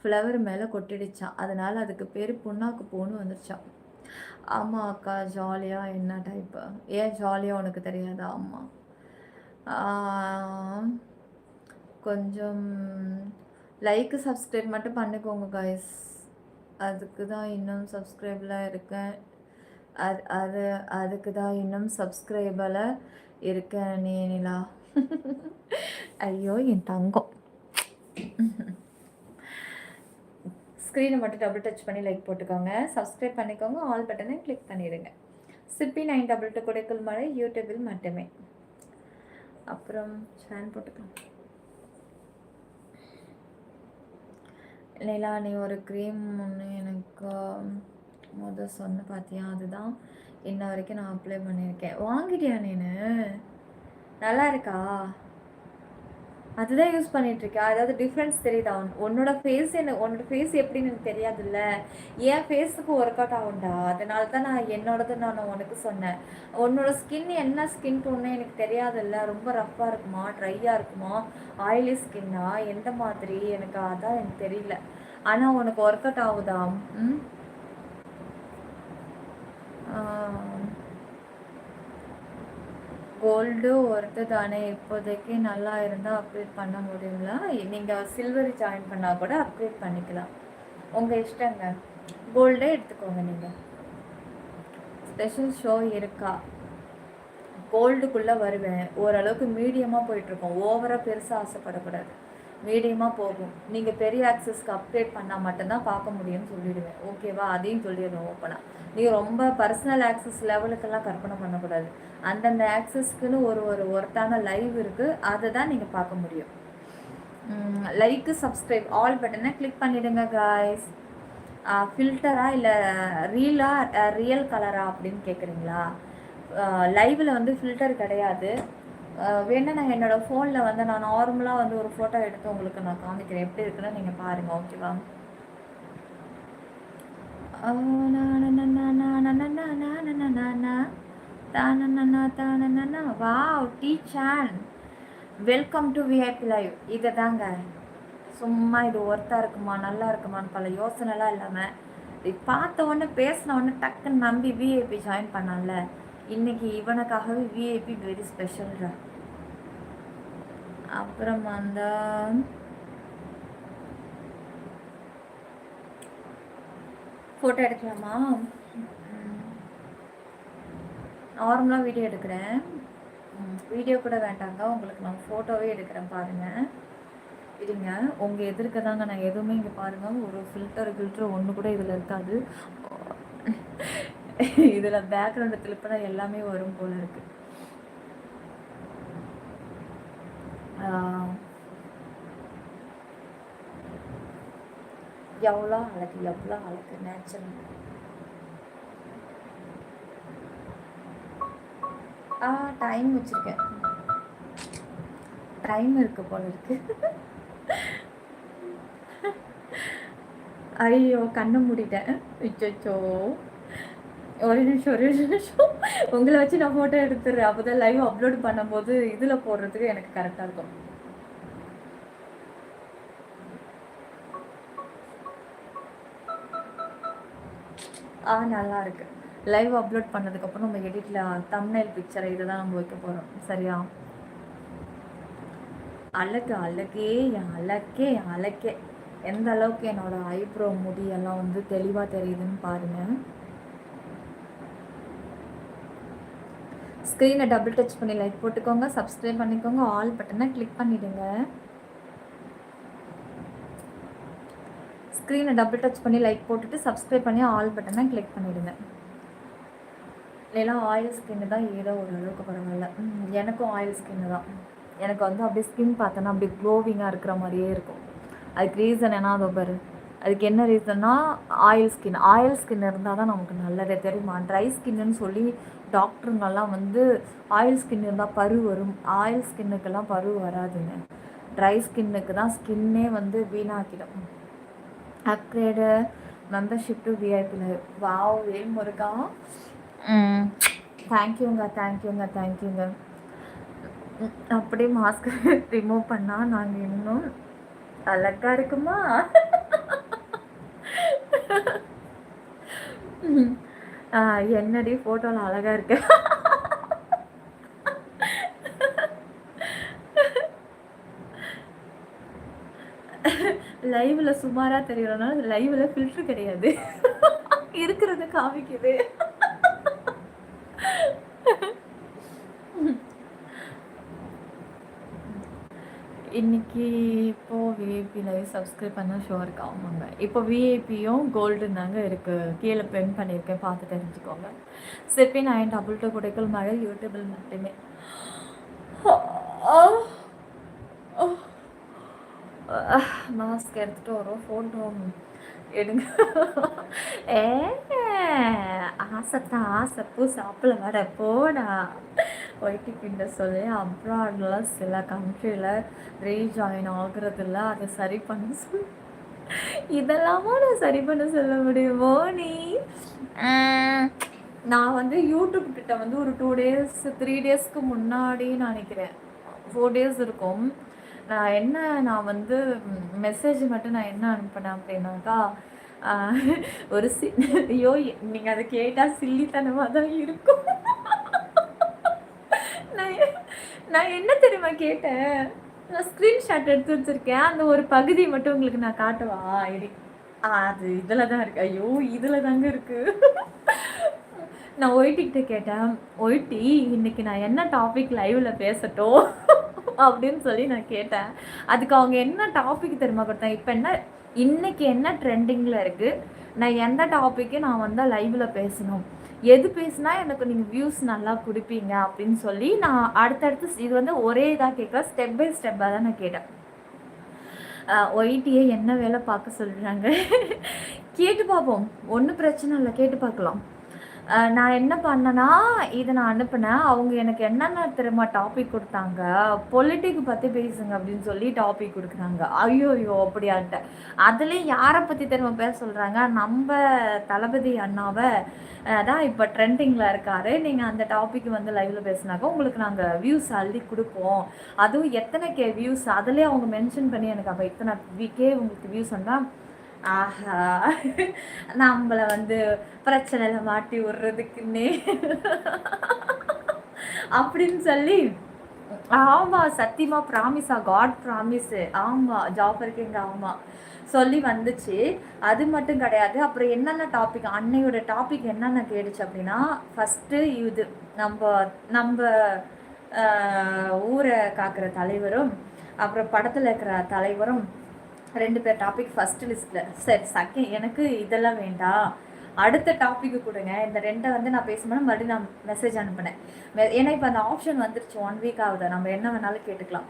Speaker 1: ஃப்ளவர் மேலே கொட்டிடுச்சான். அதனால் அதுக்கு பேர் புண்ணாக்கு பூன்னு வந்துருச்சான். ஆமாம் அக்கா, ஜாலியாக என்ன டைப்பு? ஏன் ஜாலியாக உனக்கு தெரியாதா? ஆமாம், கொஞ்சம் லைக்கு சப்ஸ்கிரைப் மட்டும் பண்ணிக்கோங்க கைஸ். அதுக்கு தான் இன்னும் சப்ஸ்கிரைபில் இருக்கேன். அதுக்கு தான் இன்னும் சப்ஸ்கிரைபில் இருக்கேன் நீலா. ஐயோ என் தங்கம். ஸ்க்ரீனை மட்டும் டபுள் டச் பண்ணி லைக் போட்டுக்கோங்க, சப்ஸ்கிரைப் பண்ணிக்கோங்க, ஆல் பட்டனை கிளிக் பண்ணிடுங்க. சிப்பி 922 குடைக்குள் மழை யூடியூபில் மட்டுமே. அப்புறம் ஃபேன் போட்டுக்கலாம். இல்லைலா நீ ஒரு க்ரீம் ஒன்று எனக்கு சொன்ன பார்த்தியா? அதுதான் இன்ன வரைக்கும் நான் அப்ளை பண்ணியிருக்கேன். வாங்கிட்டியா நீனு? நல்லா இருக்கா? அதுதான் யூஸ் பண்ணிட்டுருக்கேன். அதாவது டிஃப்ரென்ஸ் தெரியுதா? உன்னோட ஃபேஸ் எப்படின்னு எனக்கு தெரியாதுல்ல. என் ஃபேஸுக்கு ஒர்க் அவுட் ஆகும்டா. அதனால தான் என்னோடது நான் உனக்கு சொன்னேன். உன்னோட ஸ்கின் என்ன ஸ்கின் டோன்னு எனக்கு தெரியாதுல்ல. ரொம்ப ரஃப்பா இருக்குமா? ட்ரையா இருக்குமா? ஆயிலி ஸ்கின்னா? எந்த மாதிரி? அதான் எனக்கு தெரியல. ஆனா உனக்கு ஒர்க் அவுட் ஆகுதா? ம். கோல்டு ஒர்த்து தானே. இப்போதைக்கு நல்லா இருந்தால் அப்கிரேட் பண்ண முடியுங்களா? நீங்கள் சில்வர் ஜாயின் பண்ணால் கூட அப்கிரேட் பண்ணிக்கலாம். உங்கள் இஷ்டங்க. கோல்டே எடுத்துக்கோங்க நீங்கள். ஸ்பெஷல் ஷோ இருக்கா? கோல்டுக்குள்ளே வருவேன். ஓரளவுக்கு மீடியமாக போயிட்டுருக்கோம். ஓவராக பெருசாக ஆசைப்படக்கூடாது. மீடியமாக போகும். நீங்கள் பெரிய ஆக்சஸ்க்கு அப்கிரேட் பண்ணால் மட்டும்தான் பார்க்க முடியும்னு சொல்லிடுவேன். ஓகேவா? அதையும் சொல்லிடுவேன் ஓப்பனாக. நீங்கள் ரொம்ப பர்சனல் ஆக்சஸ் லெவலுக்கெல்லாம் கற்பனை பண்ணக்கூடாது. அந்தந்த ஆக்சஸ்க்குன்னு ஒரு ஒர்த்தான லைவ் இருக்குது. அதை தான் நீங்கள் பார்க்க முடியும். லைக்கு சப்ஸ்கிரைப் ஆல் பட்டனை கிளிக் பண்ணிவிடுங்க காய்ஸ். ஃபில்டரா இல்லை ரியல் கலரா அப்படின்னு கேட்குறீங்களா? லைவில் வந்து ஃபில்டர் கிடையாது. வேணா நான் என்னோடய ஃபோனில் வந்து நான் நார்மலாக வந்து ஒரு ஃபோட்டோ எடுத்து உங்களுக்கு நான் காமிக்கிறேன். எப்படி இருக்குன்னு நீங்கள் பாருங்கள். ஓகேவா? வாவ் டீச்சான், வெல்கம் டு விஐபி லைவ். இதை தாங்க சும்மா இது ஒர்த்தாக இருக்குமா நல்லா இருக்குமான்னு பல யோசனைலாம் இல்லாமல் பார்த்த உடனே பேசின உடனே டக்குன்னு நம்பி விஐபி ஜாயின் பண்ணால. இன்னைக்கு இவனுக்காகவே விஐபி வெரி ஸ்பெஷல்ரா. அப்புறம் அந்த ஃபோட்டோ எடுக்கலாமா? நார்மலாக வீடியோ எடுக்கிறேன். வீடியோ கூட வேண்டாங்க, உங்களுக்கு நான் ஃபோட்டோவே எடுக்கிறேன் பாருங்கள். இருங்க, உங்கள் எதிர்க்க தாங்க நான் எதுவுமே இங்கே பாருங்கள். ஒரு ஃபில்டர் ஒன்று கூட இதில் இருக்காது. இதில் பேக்ரவுண்டு திருப்பினா எல்லாமே வரும் போல இருக்குது. எவ்வளோ அழகு நேச்சுரல். டைம் வச்சுருக்கேன். டைம் இருக்கு போல இருக்கு. ஐயோ கண்ணை மூடிட்டேன். அச்சோ, ஒரு நிமிஷம் உங்களை வச்சு நான் ஃபோட்டோ எடுத்துடுறேன். அப்போ தான் லைவ் அப்லோட் பண்ணும்போது இதில் போடுறதுக்கு எனக்கு கரெக்டாக இருக்கும். நல்லா இருக்கு. லைவ் அப்லோட் பண்ணதுக்கப்புறம் நம்ம எடிட்டில் தம்ப்நெயில் பிக்சரை இதை தான் நம்ம வைக்க போகிறோம். சரியா? அழகே எந்த அளவுக்கு என்னோட ஐப்ரோ முடியெல்லாம் வந்து தெளிவாக தெரியுதுன்னு பாருங்கள். ஸ்க்ரீனை டபுள் டச் பண்ணி லைக் போட்டுக்கோங்க, சப்ஸ்கிரைப் பண்ணிக்கோங்க, ஆல் பட்டனை கிளிக் பண்ணிவிடுங்க. ஸ்க்ரீனை டபுள் டச் பண்ணி லைக் போட்டுட்டு சப்ஸ்கிரைப் பண்ணி ஆல் பட்டனை கிளிக் பண்ணிவிடுங்க. இல்லைலாம் ஆயில் ஸ்கின்னு தான் ஏதோ ஓரளவுக்கு பரவாயில்ல. எனக்கும் ஆயில் ஸ்கின்னு தான். எனக்கு வந்து அப்படியே ஸ்கின் பார்த்தோன்னா அப்படியே க்ளோவிங்காக இருக்கிற மாதிரியே இருக்கும். அதுக்கு ரீசன் என்ன அதோ பாரு. அதுக்கு என்ன ரீசன்னா ஆயில் ஸ்கின் இருந்தால் தான் நமக்கு நல்லதே தெரியுமா? ட்ரை ஸ்கின்னு சொல்லி டாக்டருங்கெல்லாம் வந்து ஆயில் ஸ்கின் இருந்தால் பரு வரும். ஆயில் ஸ்கின்னுக்கெல்லாம் பரு வராதுங்க. ட்ரை ஸ்கின்னுக்கு தான் ஸ்கின்னே வந்து வீணாக்கிடும். Upgrade membership to VIP live. Wow வேல்முருகா, தேங்க்யூங்க. அப்படியே மாஸ்க் ரிமூவ் பண்ணால் நாங்கள் இன்னும் அழகா இருக்குமா? என்னடி ஃபோட்டோவில் அழகா இருக்கு. லைவ்ல சுமாராக தெரியறதுனால லைவ்ல ஃபில்டர் கிடையாது. இருக்கிறத காமிக்குது. இன்னைக்கு இப்போது விஐபி லைவ் சப்ஸ்கிரைப் பண்ணால் ஷோ இருக்கு. ஆமாங்க, இப்போ விஐபியும் கோல்டு தாங்க இருக்குது. கீழே பென் பண்ணியிருக்கேன், பார்த்து தெரிஞ்சுக்கோங்க. சிப்பி 922 குடைக்கல் மழை யூடியூபில் மட்டுமே. மாஸ்க் எடுத்துகிட்டு வரோம், ஃபோட்டோ எடுங்க. ஆசைப்பூ சாப்பிட வர போடா. ஒயிட்டி கிட்ட சொல்லி அப்ராட்லாம் சில கண்ட்ரியில் ரீஜாயின் ஆகுறதில்ல, அதை சரி பண்ண சொல்லி இதெல்லாமா நான் சரி பண்ண சொல்ல முடியுமோ நீ? நான் வந்து யூடியூப் கிட்ட வந்து ஒரு 2 டேஸ் 3 டேஸ்க்கு முன்னாடி நினைக்கிறேன் 4 டேஸ் இருக்கும். நான் வந்து மெசேஜ் மட்டும் நான் என்ன அனுப்பினேன் அப்படின்னாக்கா, ஒரு ஐயோ நீங்கள் அதை கேட்டால் சில்லித்தனமாக தான் இருக்கும். நான் நான் என்ன தெரியுமா கேட்டேன்? நான் ஸ்க்ரீன்ஷாட் எடுத்து வச்சிருக்கேன். அந்த ஒரு பகுதி மட்டும் உங்களுக்கு நான் காட்டவா? அது இதில் தான் இருக்கு. ஐயோ இதில் தாங்க இருக்கு. நான் ஒயிட்டிக்கிட்ட கேட்டேன், ஒயிட்டி இன்னைக்கு நான் என்ன டாபிக் லைவ்ல பேசட்டும் அப்படின்னு சொல்லி நான் கேட்டேன். அதுக்கு அவங்க என்ன டாபிக் தெரியுமா கொடுத்தாங்க? இப்போ இன்னைக்கு என்ன ட்ரெண்டிங்கில் இருக்குது, நான் எந்த டாப்பிக்கு நான் வந்து லைவ்ல பேசணும், எது பேசினா எனக்கு நீங்கள் வியூஸ் நல்லா கொடுப்பீங்க அப்படின்னு சொல்லி நான் அடுத்தடுத்து இது வந்து ஒரே இதாக கேட்கல, ஸ்டெப் பை ஸ்டெப்பாக தான் நான் கேட்டேன். ஒயிட்டியை என்ன வேலை பார்க்க சொல்கிறாங்க கேட்டு பார்ப்போம், ஒன்றும் பிரச்சனை இல்லை, கேட்டு பார்க்கலாம். நான் என்ன பண்ணேன்னா, இதை நான் அனுப்பினேன். அவங்க எனக்கு என்னென்ன தெரியுமா டாபிக் கொடுத்தாங்க, பொலிட்டிக் பற்றி பேசுங்க அப்படின்னு சொல்லி டாபிக் கொடுக்குறாங்க. ஐயோ அப்படியான்ட்டு. அதுலேயும் யாரை பற்றி தெரியுமா பேச சொல்கிறாங்க, நம்ம தளபதி அண்ணாவை தான் இப்போ ட்ரெண்டிங்கில் இருக்கார், நீங்கள் அந்த டாபிக் வந்து லைவில் பேசினாக்கா உங்களுக்கு நாங்கள் வியூஸ் அள்ளி கொடுப்போம், அதுவும் எத்தனை வியூஸ் அதிலே அவங்க மென்ஷன் பண்ணி எனக்கு அப்போ இத்தனை உங்களுக்கு வியூஸ் வந்தால் ஆஹா நம்மளை வந்து பிரச்சனையில மாட்டி விடுறதுக்குன்னே அப்படின்னு சொல்லி, ஆமா சத்தியமா ப்ராமிஸா, காட் ப்ராமிஸ், ஆமா ஜாஃபருக்கு எங்க ஆமா சொல்லி வந்துச்சு. அது மட்டும் கிடையாது, அப்புறம் என்னென்ன டாபிக் அன்னையோட டாபிக் என்னென்ன கேடுச்சு அப்படின்னா, ஃபஸ்ட்டு இது நம்ம நம்ம ஊரை காக்கிற தலைவரும் அப்புறம் படத்தில் இருக்கிற தலைவரும் 2 பேர் டாபிக் ஃபஸ்ட்டு லிஸ்ட்டில். சரி செகண்ட் எனக்கு இதெல்லாம் வேண்டாம், அடுத்த டாப்பிக்கு கொடுங்க, இந்த 2 வந்து நான் பேசும்போது மறுபடியும் நான் மெசேஜ் அனுப்பினேன். ஏன்னா இப்போ அந்த ஆப்ஷன் வந்துருச்சு, 1 வீக் ஆகுது, நம்ம என்ன வேணாலும் கேட்டுக்கலாம்.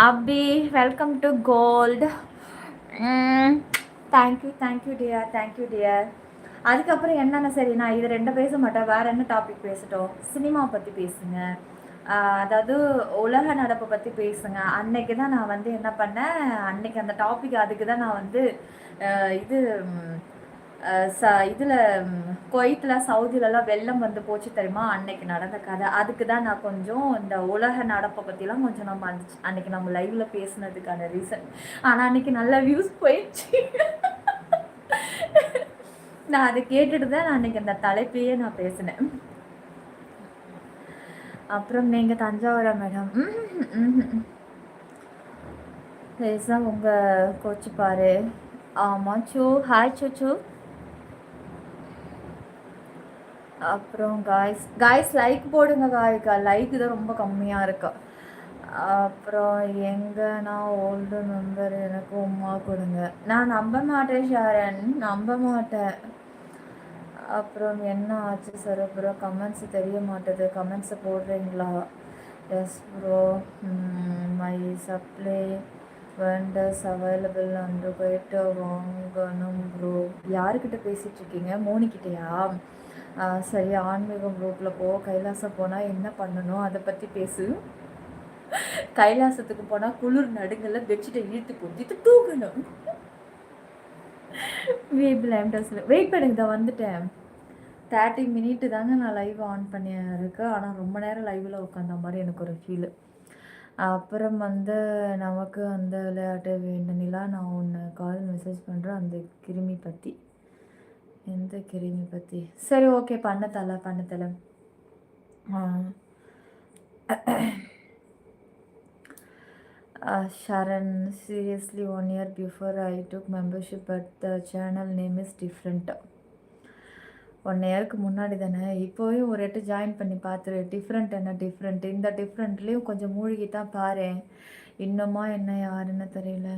Speaker 1: Abhi welcome to gold, thank you dear. அதுக்கப்புறம் என்னென்ன, சரி நான் இது 2 பேச மாட்டேன், வேறு என்ன டாபிக் பேசட்டும், சினிமா பற்றி பேசுங்க, அதாவது உலக நடப்பை பற்றி பேசுங்க. அன்னைக்கு தான் நான் வந்து என்ன பண்ணேன், அன்னைக்கு அந்த டாபிக் அதுக்கு தான் நான் வந்து இது இதில் குவைத்தில் சவுதியிலலாம் வெள்ளம் வந்து போச்சு தெரியுமா, அன்னைக்கு நடந்த கதை, அதுக்கு தான் நான் கொஞ்சம் இந்த உலக நடப்பை பற்றிலாம் கொஞ்சம் நம்ம அன்னைக்கு நம்ம லைவில் பேசுனதுக்கான ரீசன். ஆனால் அன்னைக்கு நல்ல வியூஸ் போயிடுச்சு. நான் அதை கேட்டுட்டு தான் நான் அன்னைக்கு அந்த தலைப்பையே நான் பேசினேன். அப்புறம் நீங்கள் தஞ்சாவூரா மேடம்? பேசாம உங்கள் கோச்சு பாரு. ஆமாம் சூ, ஹாய் சூச்சு. அப்புறம் காய்ஸ் லைக் போடுங்க, லைக் தான் ரொம்ப கம்மியாக இருக்கு. அப்புறம் எங்கன்னா ஓல்டு நம்பர் எனக்கு உமா கொடுங்க. நான் நம்ப மாட்டேன் ஷாரன், நம்ப மாட்டேன். அப்புறம் என்ன ஆச்சு சார் ப்ரோ, கமெண்ட்ஸ் தெரிய மாட்டேது, கமெண்ட்ஸை போடுறீங்களா? Yes bro, my supply vendors available அன்று போயிட்டு வாங்கணும் ப்ரோ. யாருக்கிட்ட பேசிகிட்ருக்கீங்க? மோனிக்கிட்டையா? சரி, ஆன்மீகம் குரூப்பில் கைலாசம் போனால் என்ன பண்ணணும் அதை பற்றி பேசு. கைலாசத்துக்கு போனால் குளிர் நடுங்கல பெட்ஷீட்டை இழுத்து போட்டு தூக்கணும். வெயிட் பண்ணுங்க, தான் வந்துட்டேன். 30 மினிட்டு தாங்க நான் லைவ் ஆன் பண்ணியிருக்கேன், ஆனால் ரொம்ப நேரம் லைவில் உட்காந்த மாதிரி எனக்கு ஒரு ஃபீலு. அப்புறம் வந்து நமக்கு அந்த விளையாட்டு வேண்டனிலா, நான் ஒன்று கால் மெசேஜ் பண்ணுறேன் அந்த கிருமி பற்றி. எந்த கிருமி பற்றி? சரி okay, பண்ணத்தலை. Sharon, seriously 1 year before I took membership but the channel name is different. 1 இயருக்கு முன்னாடி தானே, இப்போவே ஒரு எட்டு ஜாயின் பண்ணி பார்த்துரு. டிஃப்ரெண்ட் என்ன டிஃப்ரெண்ட், இந்த டிஃப்ரெண்ட்லேயும் கொஞ்சம் மூழ்கி தான் பாரு. இன்னுமா என்ன யாருன்னு தெரியல,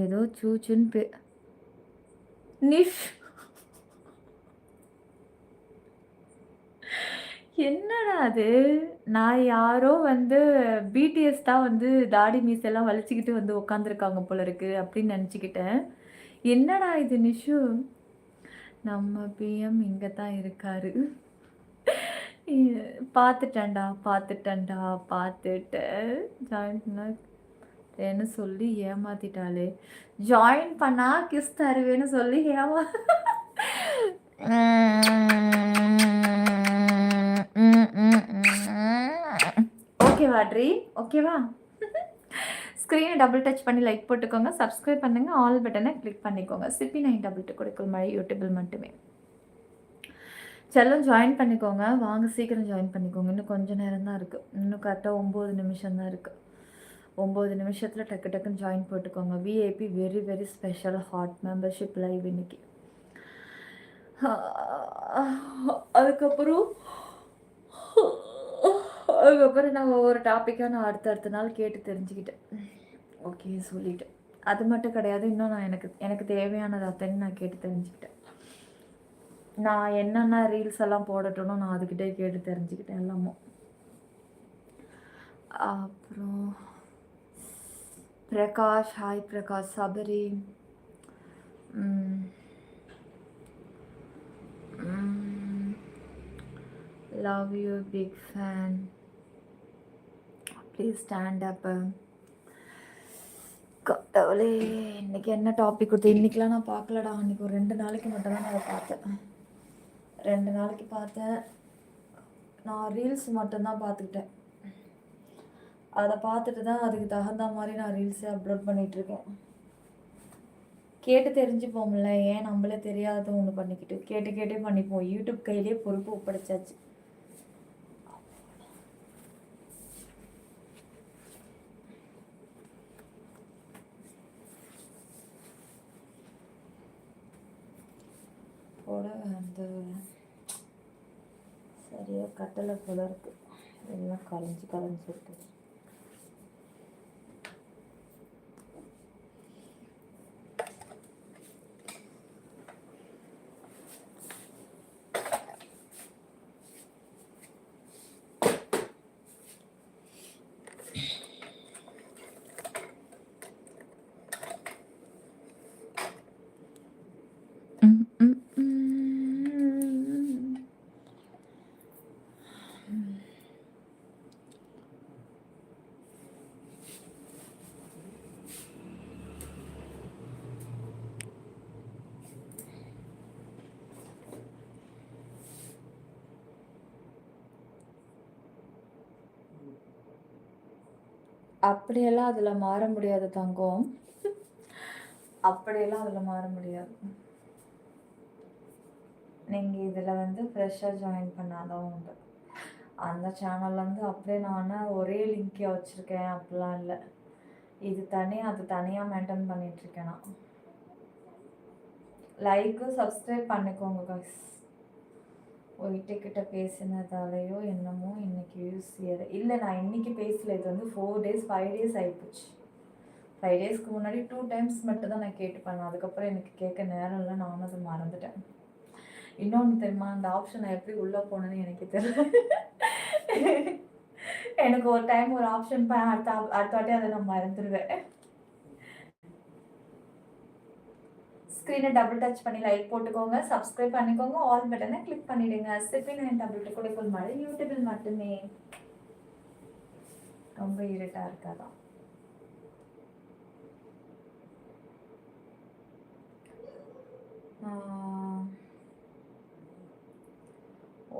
Speaker 1: ஏதோ சூச்சுன்னு நிஷ் என்னடா அது, நான் யாரோ வந்து பிடிஎஸ் தான் வந்து தாடி மீசெல்லாம் வலிச்சுக்கிட்டு வந்து உட்காந்துருக்காங்க போல இருக்கு அப்படின்னு நினச்சிக்கிட்டேன். என்னடா இது நிஷு, நம்ம பிஎம் இங்கே தான் இருக்காரு. பார்த்துட்டேன்டா, பார்த்துட்டேன்டா, பார்த்துட்டேன். ஜாயின் பண்ணேன்னு சொல்லி ஏமாத்திட்டாளே! ஜாயின் பண்ணா கிஸ் தருவேன்னு சொல்லி ஓகேவா ட்ரீ? ஓகேவா? ஸ்க்ரீனை டபுள் டச் பண்ணி லைக் போட்டுக்கோங்க. சப்ஸ்கிரைப் பண்ணுங்க. ஆல் பட்டனை கிளிக் பண்ணிக்கோங்க. சிப்பி 922 கொடுக்கல் மழை யூடியூபில் மட்டுமே. செல்லம் ஜாயின் பண்ணிக்கோங்க. வாங்க சீக்கிரம் ஜாயின் பண்ணிக்கோங்க. இன்னும் கொஞ்சம் நேரம் தான் இருக்குது. இன்னும் கரெக்டாக 9 நிமிஷம் தான் இருக்குது. 9 நிமிஷத்தில் டக்கு டக்குன்னு ஜாயின் போட்டுக்கோங்க. VIP very very special hot membership live இன்னைக்கு. அதுக்கப்புறம் நான் ஒவ்வொரு டாப்பிக்காக நான் அடுத்த நாள் கேட்டு தெரிஞ்சுக்கிட்டேன். ஓகே சொல்லிட்டேன். அது மட்டும் கிடையாது, இன்னும் நான் எனக்கு தேவையானது அத்தனை நான் கேட்டு தெரிஞ்சுக்கிட்டேன். நான் என்னென்ன ரீல்ஸ் எல்லாம் போடட்டும்னோ நான் அதுக்கிட்டே கேட்டு தெரிஞ்சுக்கிட்டேன் எல்லாமும். அப்புறம் Prakash, hi Prakash. Sabari, love you, big fan, please stand up. கடவுளே, இன்னைக்கு என்ன டாபிக் கொடுத்து இன்னைக்கெலாம் நான் பார்க்கலடா. அன்றைக்கி ஒரு 2 நாளைக்கு மட்டும் தான் நான் அதை பார்த்தேன். 2 நாளைக்கு பார்த்தேன். நான் ரீல்ஸ் மட்டும்தான் பார்த்துக்கிட்டேன். அதை பார்த்துட்டு தான் அதுக்கு தகுந்த மாதிரி நான் ரீல்ஸே அப்லோட் பண்ணிகிட்ருக்கேன். கேட்டு தெரிஞ்சுப்போம்ல, ஏன் நம்மளே தெரியாதது ஒன்று பண்ணிக்கிட்டு கேட்டே பண்ணிப்போம். யூடியூப் கையிலே பொறுப்பு ஒப்படைச்சாச்சு. போட அந்த சரியாக கட்டளை போல இருக்குது. எல்லாம் கலைஞ்சு இருக்குது. அப்படியெல்லாம் அதில் மாற முடியாது தங்கம். அப்படியெல்லாம் அதில் மாற முடியாது. நீங்கள் இதில் ஃப்ரெஷ்ஷாக ஜாயின் பண்ணாதான் உண்டு. அந்த சேனல்லேருந்து அப்படியே நான் ஒரே லிங்கே வச்சுருக்கேன் அப்படிலாம் இல்லை. இது தனியாக அது தனியாக மெயின்டைன் பண்ணிகிட்ருக்கேன் நான். லைக்கு சப்ஸ்கிரைப் பண்ணிக்கோங்க கைஸ். ஒயிட்டுக்கிட்ட பேசினதாலேயோ என்னமோ இன்னைக்கு யூஸ் இல்லை. நான் இன்னைக்கு பேசல. இது 4 days 5 days ஆகிப்போச்சு. 5 daysக்கு முன்னாடி 2 times மட்டும் தான் நான் கேட்டு பண்ணேன். அதுக்கப்புறம் எனக்கு கேட்க நேரம் இல்லை. நானும் அதை மறந்துட்டேன். இன்னொன்று தெரியுமா, அந்த ஆப்ஷன் நான் எப்படி உள்ளே போனேன்னு எனக்கு தெரியல. எனக்கு ஒரு டைம் ஒரு ஆப்ஷன் அடுத்த வாட்டி அதை நான் மறந்துடுவேன். ஸ்க்ரீனை டபுள் டச் பண்ணி லைக் போட்டுக்கோங்க. சப்ஸ்கிரைப் பண்ணிக்கோங்க. ஆல் பட்டனை கிளிக் பண்ணிடுங்க. சிப்பி 922 கொடுக்கல் மழை யூடியூபில் மட்டுமே. ரொம்ப இருட்டாக இருக்காதான்.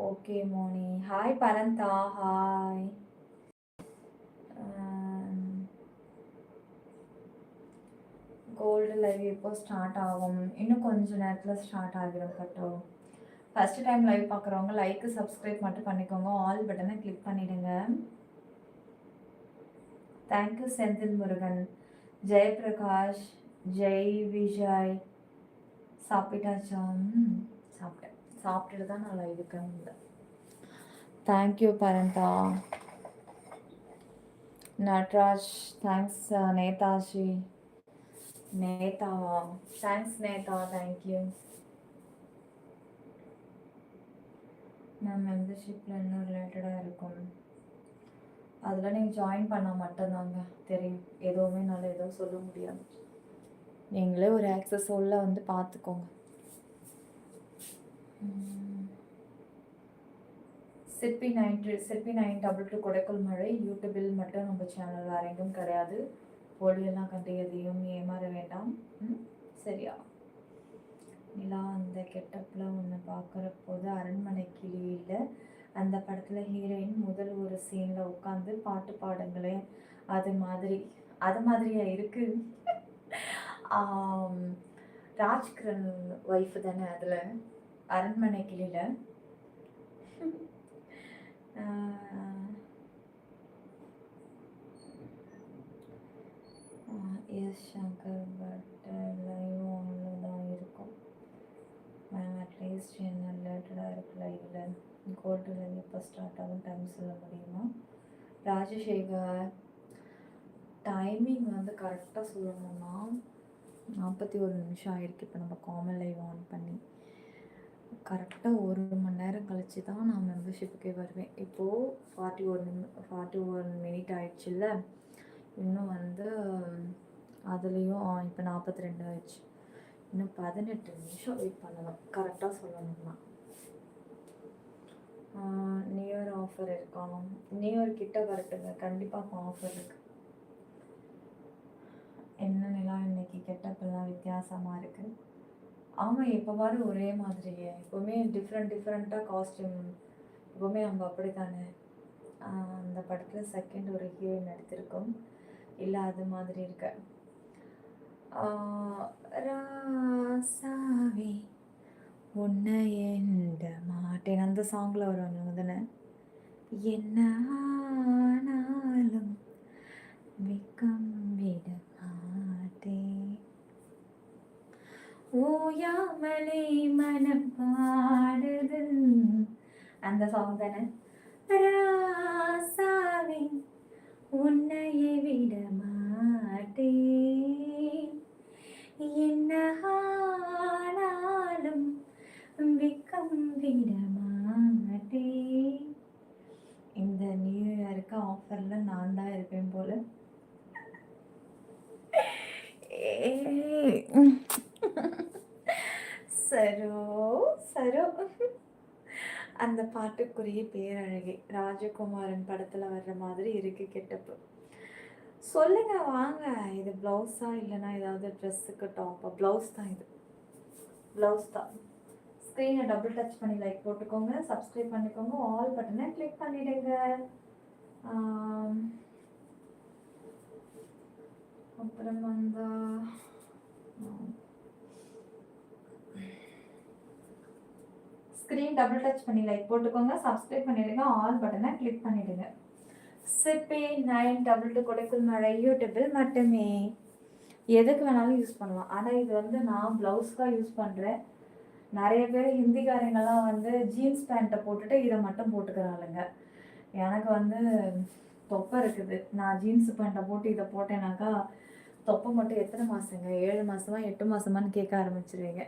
Speaker 1: Okay Moni. Hi Parantha. Hi. Gold live எப்போ ஸ்டார்ட் ஆகும்? இன்னும் கொஞ்சம் நேரத்தில் ஸ்டார்ட் ஆகிடும் கட்டும். ஃபஸ்ட்டு டைம் லைவ் பார்க்குறவங்க லைக்கு சப்ஸ்கிரைப் மட்டும் பண்ணிக்கோங்க. ஆல் பட்டனை கிளிக் பண்ணிவிடுங்க. தேங்க்யூ செந்தில் முருகன், ஜெயபிரகாஷ், ஜெய் விஜய். சாப்பிட்டாச்சா? சாப்பிட்டுட்டு தான் நான் லைவுக்கு வந்தேன். Thank you Parantha. Natraj thanks. Netaji நேதாவா? Thanks Netha, thank you. நான் மெம்பர்ஷிப்பில் இன்னும் ரிலேட்டடாக இருக்கும். அதில் நீங்கள் ஜாயின் பண்ணால் மட்டும்தாங்க தெரியும். எதுவுமே என்னால் எதுவும் சொல்ல முடியாது. நீங்களே ஒரு ஆக்சஸ் உள்ள பார்த்துக்கோங்க. சிற்பி 922 கொடைக்குள் மழை யூடியூபில் மட்டும் நம்ம சேனல் வேற எங்கும் கிடையாது. போலியெல்லாம் கண்டு எதையும் ஏமாற வேண்டாம். சரியா? நிலா அந்த கெட்டப்பில் ஒன்று பார்க்குற போது அரண்மனை கிளியில் அந்த படத்தில் ஹீரோயின் முதல் ஒரு சீனில் உட்காந்து பாட்டு பாடுங்களேன். அது மாதிரியா இருக்கு. ராஜ்கிரண் ஒய்ஃபு தானே அதில் அரண்மனை கிளியில். எஸ் சங்கர் பட் லைவ் ஆனில் தான் இருக்கும் மேம். அட்லீஸ்ட் என்ன ரிலேட்டடாக இருக்கு லைவில். கோல்டு லைவ் எப்போ ஸ்டார்ட் ஆகும் டைம் சொல்ல முடியுமா? ராஜசேகர் டைமிங் வந்து கரெக்டாக சொல்லணும்னா 41 நிமிஷம் ஆயிருக்கு. இப்போ நம்ம காமன் லைவ் ஆன் பண்ணி கரெக்டாக 1 மணி நேரம் கழித்து தான் நான் மெம்பர்ஷிப்புக்கே வருவேன். இப்போது 41 மினிட் ஆயிடுச்சுல்ல. இன்னும் வந்து அதுலேயும் இப்போ 42 ஆயிடுச்சு. இன்னும் 18 நிமிஷம் வெயிட் பண்ணணும் கரெக்டாக சொல்லணும்னா. நியூ இயர் ஆஃபர் இருக்கா? நியூ இயர் கிட்ட வரட்டுங்க, கண்டிப்பாக ஆஃபர் இருக்கு. என்ன நிலா இன்னைக்கு கெட்டப்பெல்லாம் வித்தியாசமாக இருக்குது. ஆமாம், எப்போவாரு ஒரே மாதிரியே எப்போவுமே டிஃப்ரெண்ட்டாக காஸ்டியூம் எப்போவுமே நம்ம அப்படி தானே. அந்த படத்தில் செகண்ட் ஒரு ஹீரோயின் நடித்திருக்கோம். இல்லை அது மாதிரி இருக்க. ராசாவே உன்னை எந்த மாட்டேன் அந்த சாங்கில் வருவாங்க தானே. என்ன ஆனாலும் வெக்கம் விட மாட்டேன் ஓயாமலே மனம் பாடுது அந்த சாங் தானே. ராசாவே உன்னையே விட மாட்டேன் என்ன ஆனாலும் வெக்கம் விட மாட்டேன். இந்த நியூ இயருக்கு ஆஃபரில் நான் தான் இருப்பேன் போல. சரோ அந்த பாட்டுக்குரிய பேரழகி ராஜகுமாரன் படத்தில் வர்ற மாதிரி இருக்கு கெட்டப்பு. சொல்லுங்க வாங்க. இது ப்ளவுஸா இல்லைன்னா ஏதாவது ட்ரெஸ்ஸுக்கு டாப்பா? ப்ளவுஸ் தான். இது ப்ளவுஸ் தான். ஸ்க்ரீனை டபுள் டச் பண்ணி லைக் போட்டுக்கோங்க, சப்ஸ்கிரைப் பண்ணிக்கோங்க, ஆல் பட்டனை கிளிக் பண்ணிடுங்க. அப்புறம் வந்து ஸ்க்ரீன் டபுள் டச் பண்ணி லைக் போட்டுக்கோங்க, சப்ஸ்கிரைப் பண்ணிடுங்க, ஆல் பட்டனை கிளிக் பண்ணிடுங்க. சிற்பி 922 கொடைக்குள் மழை யூடியூபில் மட்டுமே. எதுக்கு வேணாலும் யூஸ் பண்ணலாம். ஆனால் இது வந்து நான் ப்ளவுஸ்க்காக யூஸ் பண்ணுறேன். நிறைய பேர் ஹிந்திக்காரங்கெல்லாம் வந்து ஜீன்ஸ் பேண்ட்டை போட்டுட்டு இதை மட்டும் போட்டுக்கிறாளுங்க. எனக்கு வந்து தொப்பை இருக்குது. நான் ஜீன்ஸ் பேண்ட்டை போட்டு இதை போட்டேனாக்கா தொப்பை மட்டும் எத்தனை மாதங்க, 7 மாதமா 8 மாதமானு கேட்க ஆரம்பிச்சிருவீங்க.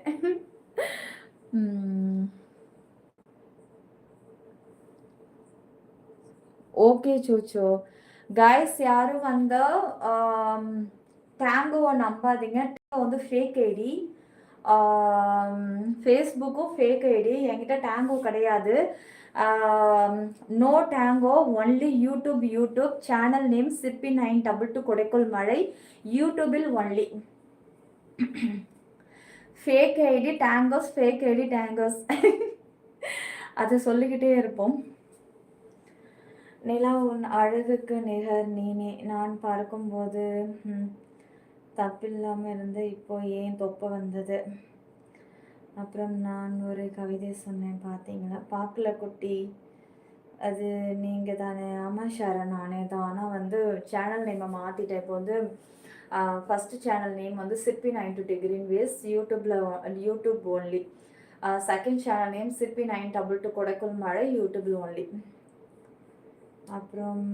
Speaker 1: ஓகே சூச்சோ கைஸ், யாரும் வந்து டேங்கோவை நம்பாதீங்க. வந்து ஃபேக் ஐடி. ஃபேஸ்புக்கும் ஃபேக் ஐடி. என்கிட்ட டேங்கோ கிடையாது. No Tango, only YouTube channel name Sirpi 922 கொடைக்குள் மழை யூடியூபில் only. Fake ID Tangos, fake ID Tangos. அது சொல்லிக்கிட்டே இருப்போம். நிலா உன் அழகுக்கு நிகர் நீனே. நான் பார்க்கும்போது தப்பில்லாமல் இருந்து இப்போ ஏன் தொப்பை வந்தது. அப்புறம் நான் ஒரு கவிதை சொன்னேன் பார்த்தீங்களா? பார்க்கல குட்டி, அது நீங்கள் தானே? ஆமாம் ஷாரா, நானே தான். ஆனால் வந்து சேனல் நேமை மாற்றிட்டேன். இப்போ வந்து ஃபஸ்ட்டு சேனல் நேம் வந்து Sirpi 922 green ways YouTube only. Second channel name Sirpi 922 கொடைக்குள் மழை யூடியூபில் ஓன்லி. அப்புறம்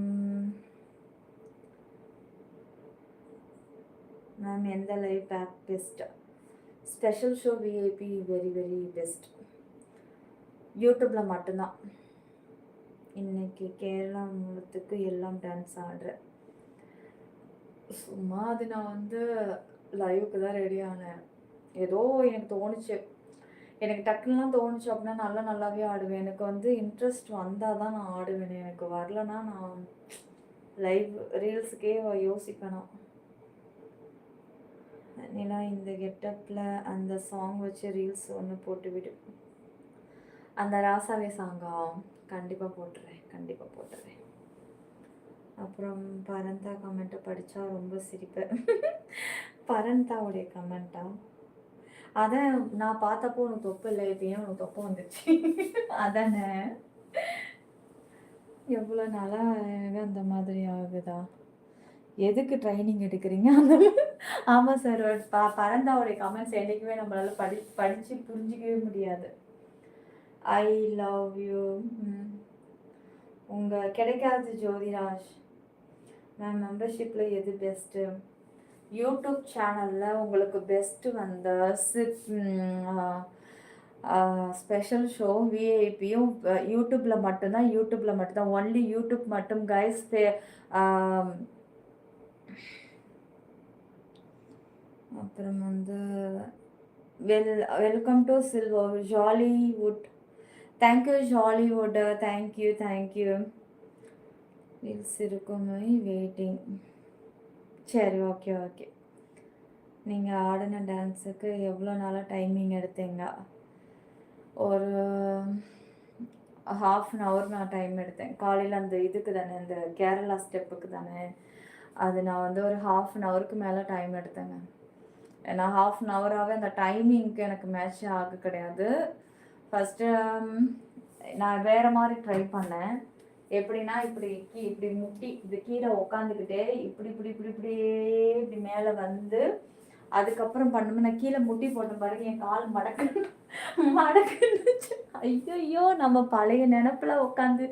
Speaker 1: மேம் எந்த live pack best? Special show VIP very very best. யூடியூப்பில் மட்டும்தான். இன்னைக்கு கேரளா மூலத்துக்கு எல்லாம் டான்ஸ் ஆடுறேன். சும்மா அது நான் வந்து லைவுக்கு தான் ரெடி ஆனேன். ஏதோ எனக்கு தோணுச்சு, எனக்கு டக்குனுலாம் தோணுச்சு அப்படின்னா நல்லாவே ஆடுவேன். எனக்கு வந்து இன்ட்ரெஸ்ட் வந்தால் தான் நான் ஆடுவேனே. எனக்கு வரலன்னா நான் லைவ் ரீல்ஸுக்கே யோசிப்பேன் நான். நிலா இந்த கெட்டப்பில் அந்த சாங் வச்சு ரீல்ஸ் ஒன்று போட்டு விடு. அந்த ராசாவே சாங்கா? கண்டிப்பாக போட்டுறேன். அப்புறம் பரந்தா கமெண்ட்டை படித்தா ரொம்ப சிரிப்பேன். பரந்தாவுடைய கமெண்ட்டா? அதான் நான் பார்த்தப்போ உனக்கு தொப்பு இல்லை, இப்போ ஏன் உனக்கு தொப்பை வந்துச்சு? அதானே, எவ்வளோ நாளாக அந்த மாதிரி ஆகுதா? எதுக்கு ட்ரைனிங் எடுக்கிறீங்க? அந்த ஆமாம் சார், பரந்தாவுடைய கமெண்ட்ஸ் என்றைக்குமே நம்மளால படித்து புரிஞ்சிக்கவே முடியாது. I love you. உங்கள் கிடைக்காது ஜோதிராஜ் மேம். மெம்பர்ஷிப்பில் எது பெஸ்ட்டு? யூடியூப் சேனலில் உங்களுக்கு பெஸ்ட்டு வந்த ஸ்பெஷல் ஷோ விஐபியும் யூடியூப்பில் மட்டும்தான் ஒன்லி யூடியூப் மட்டும் கைஸ். அப்புறம் வந்து welcome to silver Jollywood. Thank you Jollywood, thank you. Reels இருக்குமே வெயிட்டிங். சரி, ஓகே. நீங்கள் ஆடின டான்ஸுக்கு எவ்வளோ நாளாக டைமிங் எடுத்தீங்க? ஒரு 1/2 நான் டைம் எடுத்தேன். காலையில் அந்த இதுக்கு தானே, அந்த கேரளா ஸ்டெப்புக்கு தானே, அது நான் வந்து ஒரு 1/2 மேலே டைம் எடுத்தேங்க. ஏன்னா 1/2 அந்த டைமிங்க்கு எனக்கு மேட்ச் ஆக கிடையாது. ஃபஸ்ட்டு நான் வேறு மாதிரி ட்ரை பண்ணேன். எப்படின்னா இப்படி முட்டி இது கீழே உக்காந்துக்கிட்டே இப்படி மேலே வந்து அதுக்கப்புறம் பண்ணும்போது நான் கீழே முட்டி போட்ட பாருங்க, என் கால் மடக்குச்சு. ஐயோ, நம்ம பழைய நினப்புல உட்காந்து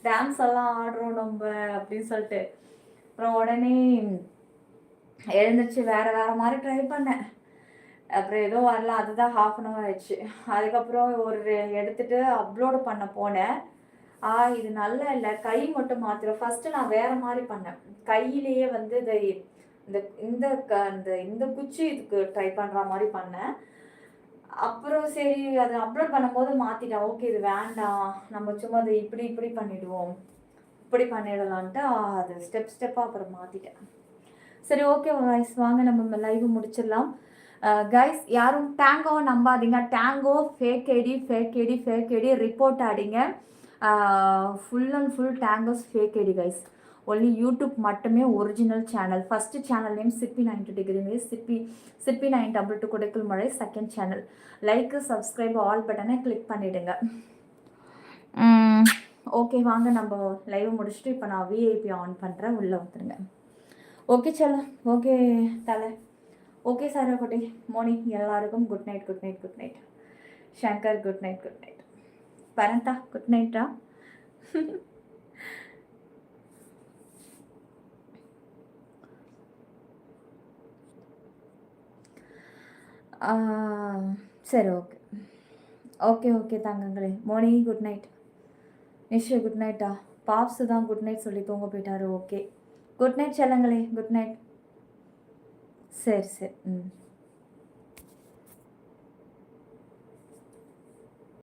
Speaker 1: டான்ஸ் எல்லாம் ஆடுறோம் நம்ம அப்படின்னு சொல்லிட்டு அப்புறம் உடனே எழுந்திரிச்சு வேற மாதிரி ட்ரை பண்ணேன். அப்புறம் ஏதோ வரல, அதுதான் 1/2 ஆயிடுச்சு. அதுக்கப்புறம் ஒரு எடுத்துட்டு அப்லோடு பண்ண போனேன். இது நல்லா இல்லை, கை மட்டும் மாத்திரம். ஃபர்ஸ்ட் நான் வேற மாதிரி பண்ணேன். கையிலேயே வந்து இந்த குச்சி இதுக்கு ட்ரை பண்ற மாதிரி பண்ணேன். அப்புறம் சரி, அதை அப்லோட் பண்ணும்போது மாத்திட்டேன். ஓகே, இது வேண்டாம், நம்ம சும்மா அதை இப்படி பண்ணிடுவோம், இப்படி பண்ணிடலான்ட்டு அது ஸ்டெப்பாக அப்புறம் மாத்திட்டேன். சரி, ஓகே கைஸ், வாங்க நம்ம லைவ் முடிச்சிடலாம். கைஸ், யாரும் டேங்கோவை நம்பாதீங்க. டேங்கோ ஃபேக் ஐடி ரிப்போர்ட் ஆடிங்க. Full and full Tangos fake ID guys. Only YouTube மட்டுமே original channel. First channel name Sirpi 90 degree, Sirpi 922 குடைக்குள் மழை. Second channel. Like, subscribe, all பட்டனை கிளிக் பண்ணிடுங்க. ஓகே, வாங்க நம்ம லைவ் முடிச்சுட்டு இப்போ நான் விஐபி ஆன் பண்ணுறேன், உள்ளே வந்துருங்க. ஓகே செல்ல, ஓகே தலை, ஓகே சாரகுட்டி, மோனி, எல்லாருக்கும் good night. Shankar good night. Parantha good நைட்டா? சரி, okay தங்கங்களே. Moni good night. Nishu good நைட்டா? பாப்ஸு தான் குட் நைட் சொல்லி தூங்க போயிட்டாரு. ஓகே, குட் நைட் செல்லங்களே, குட் நைட். சரி.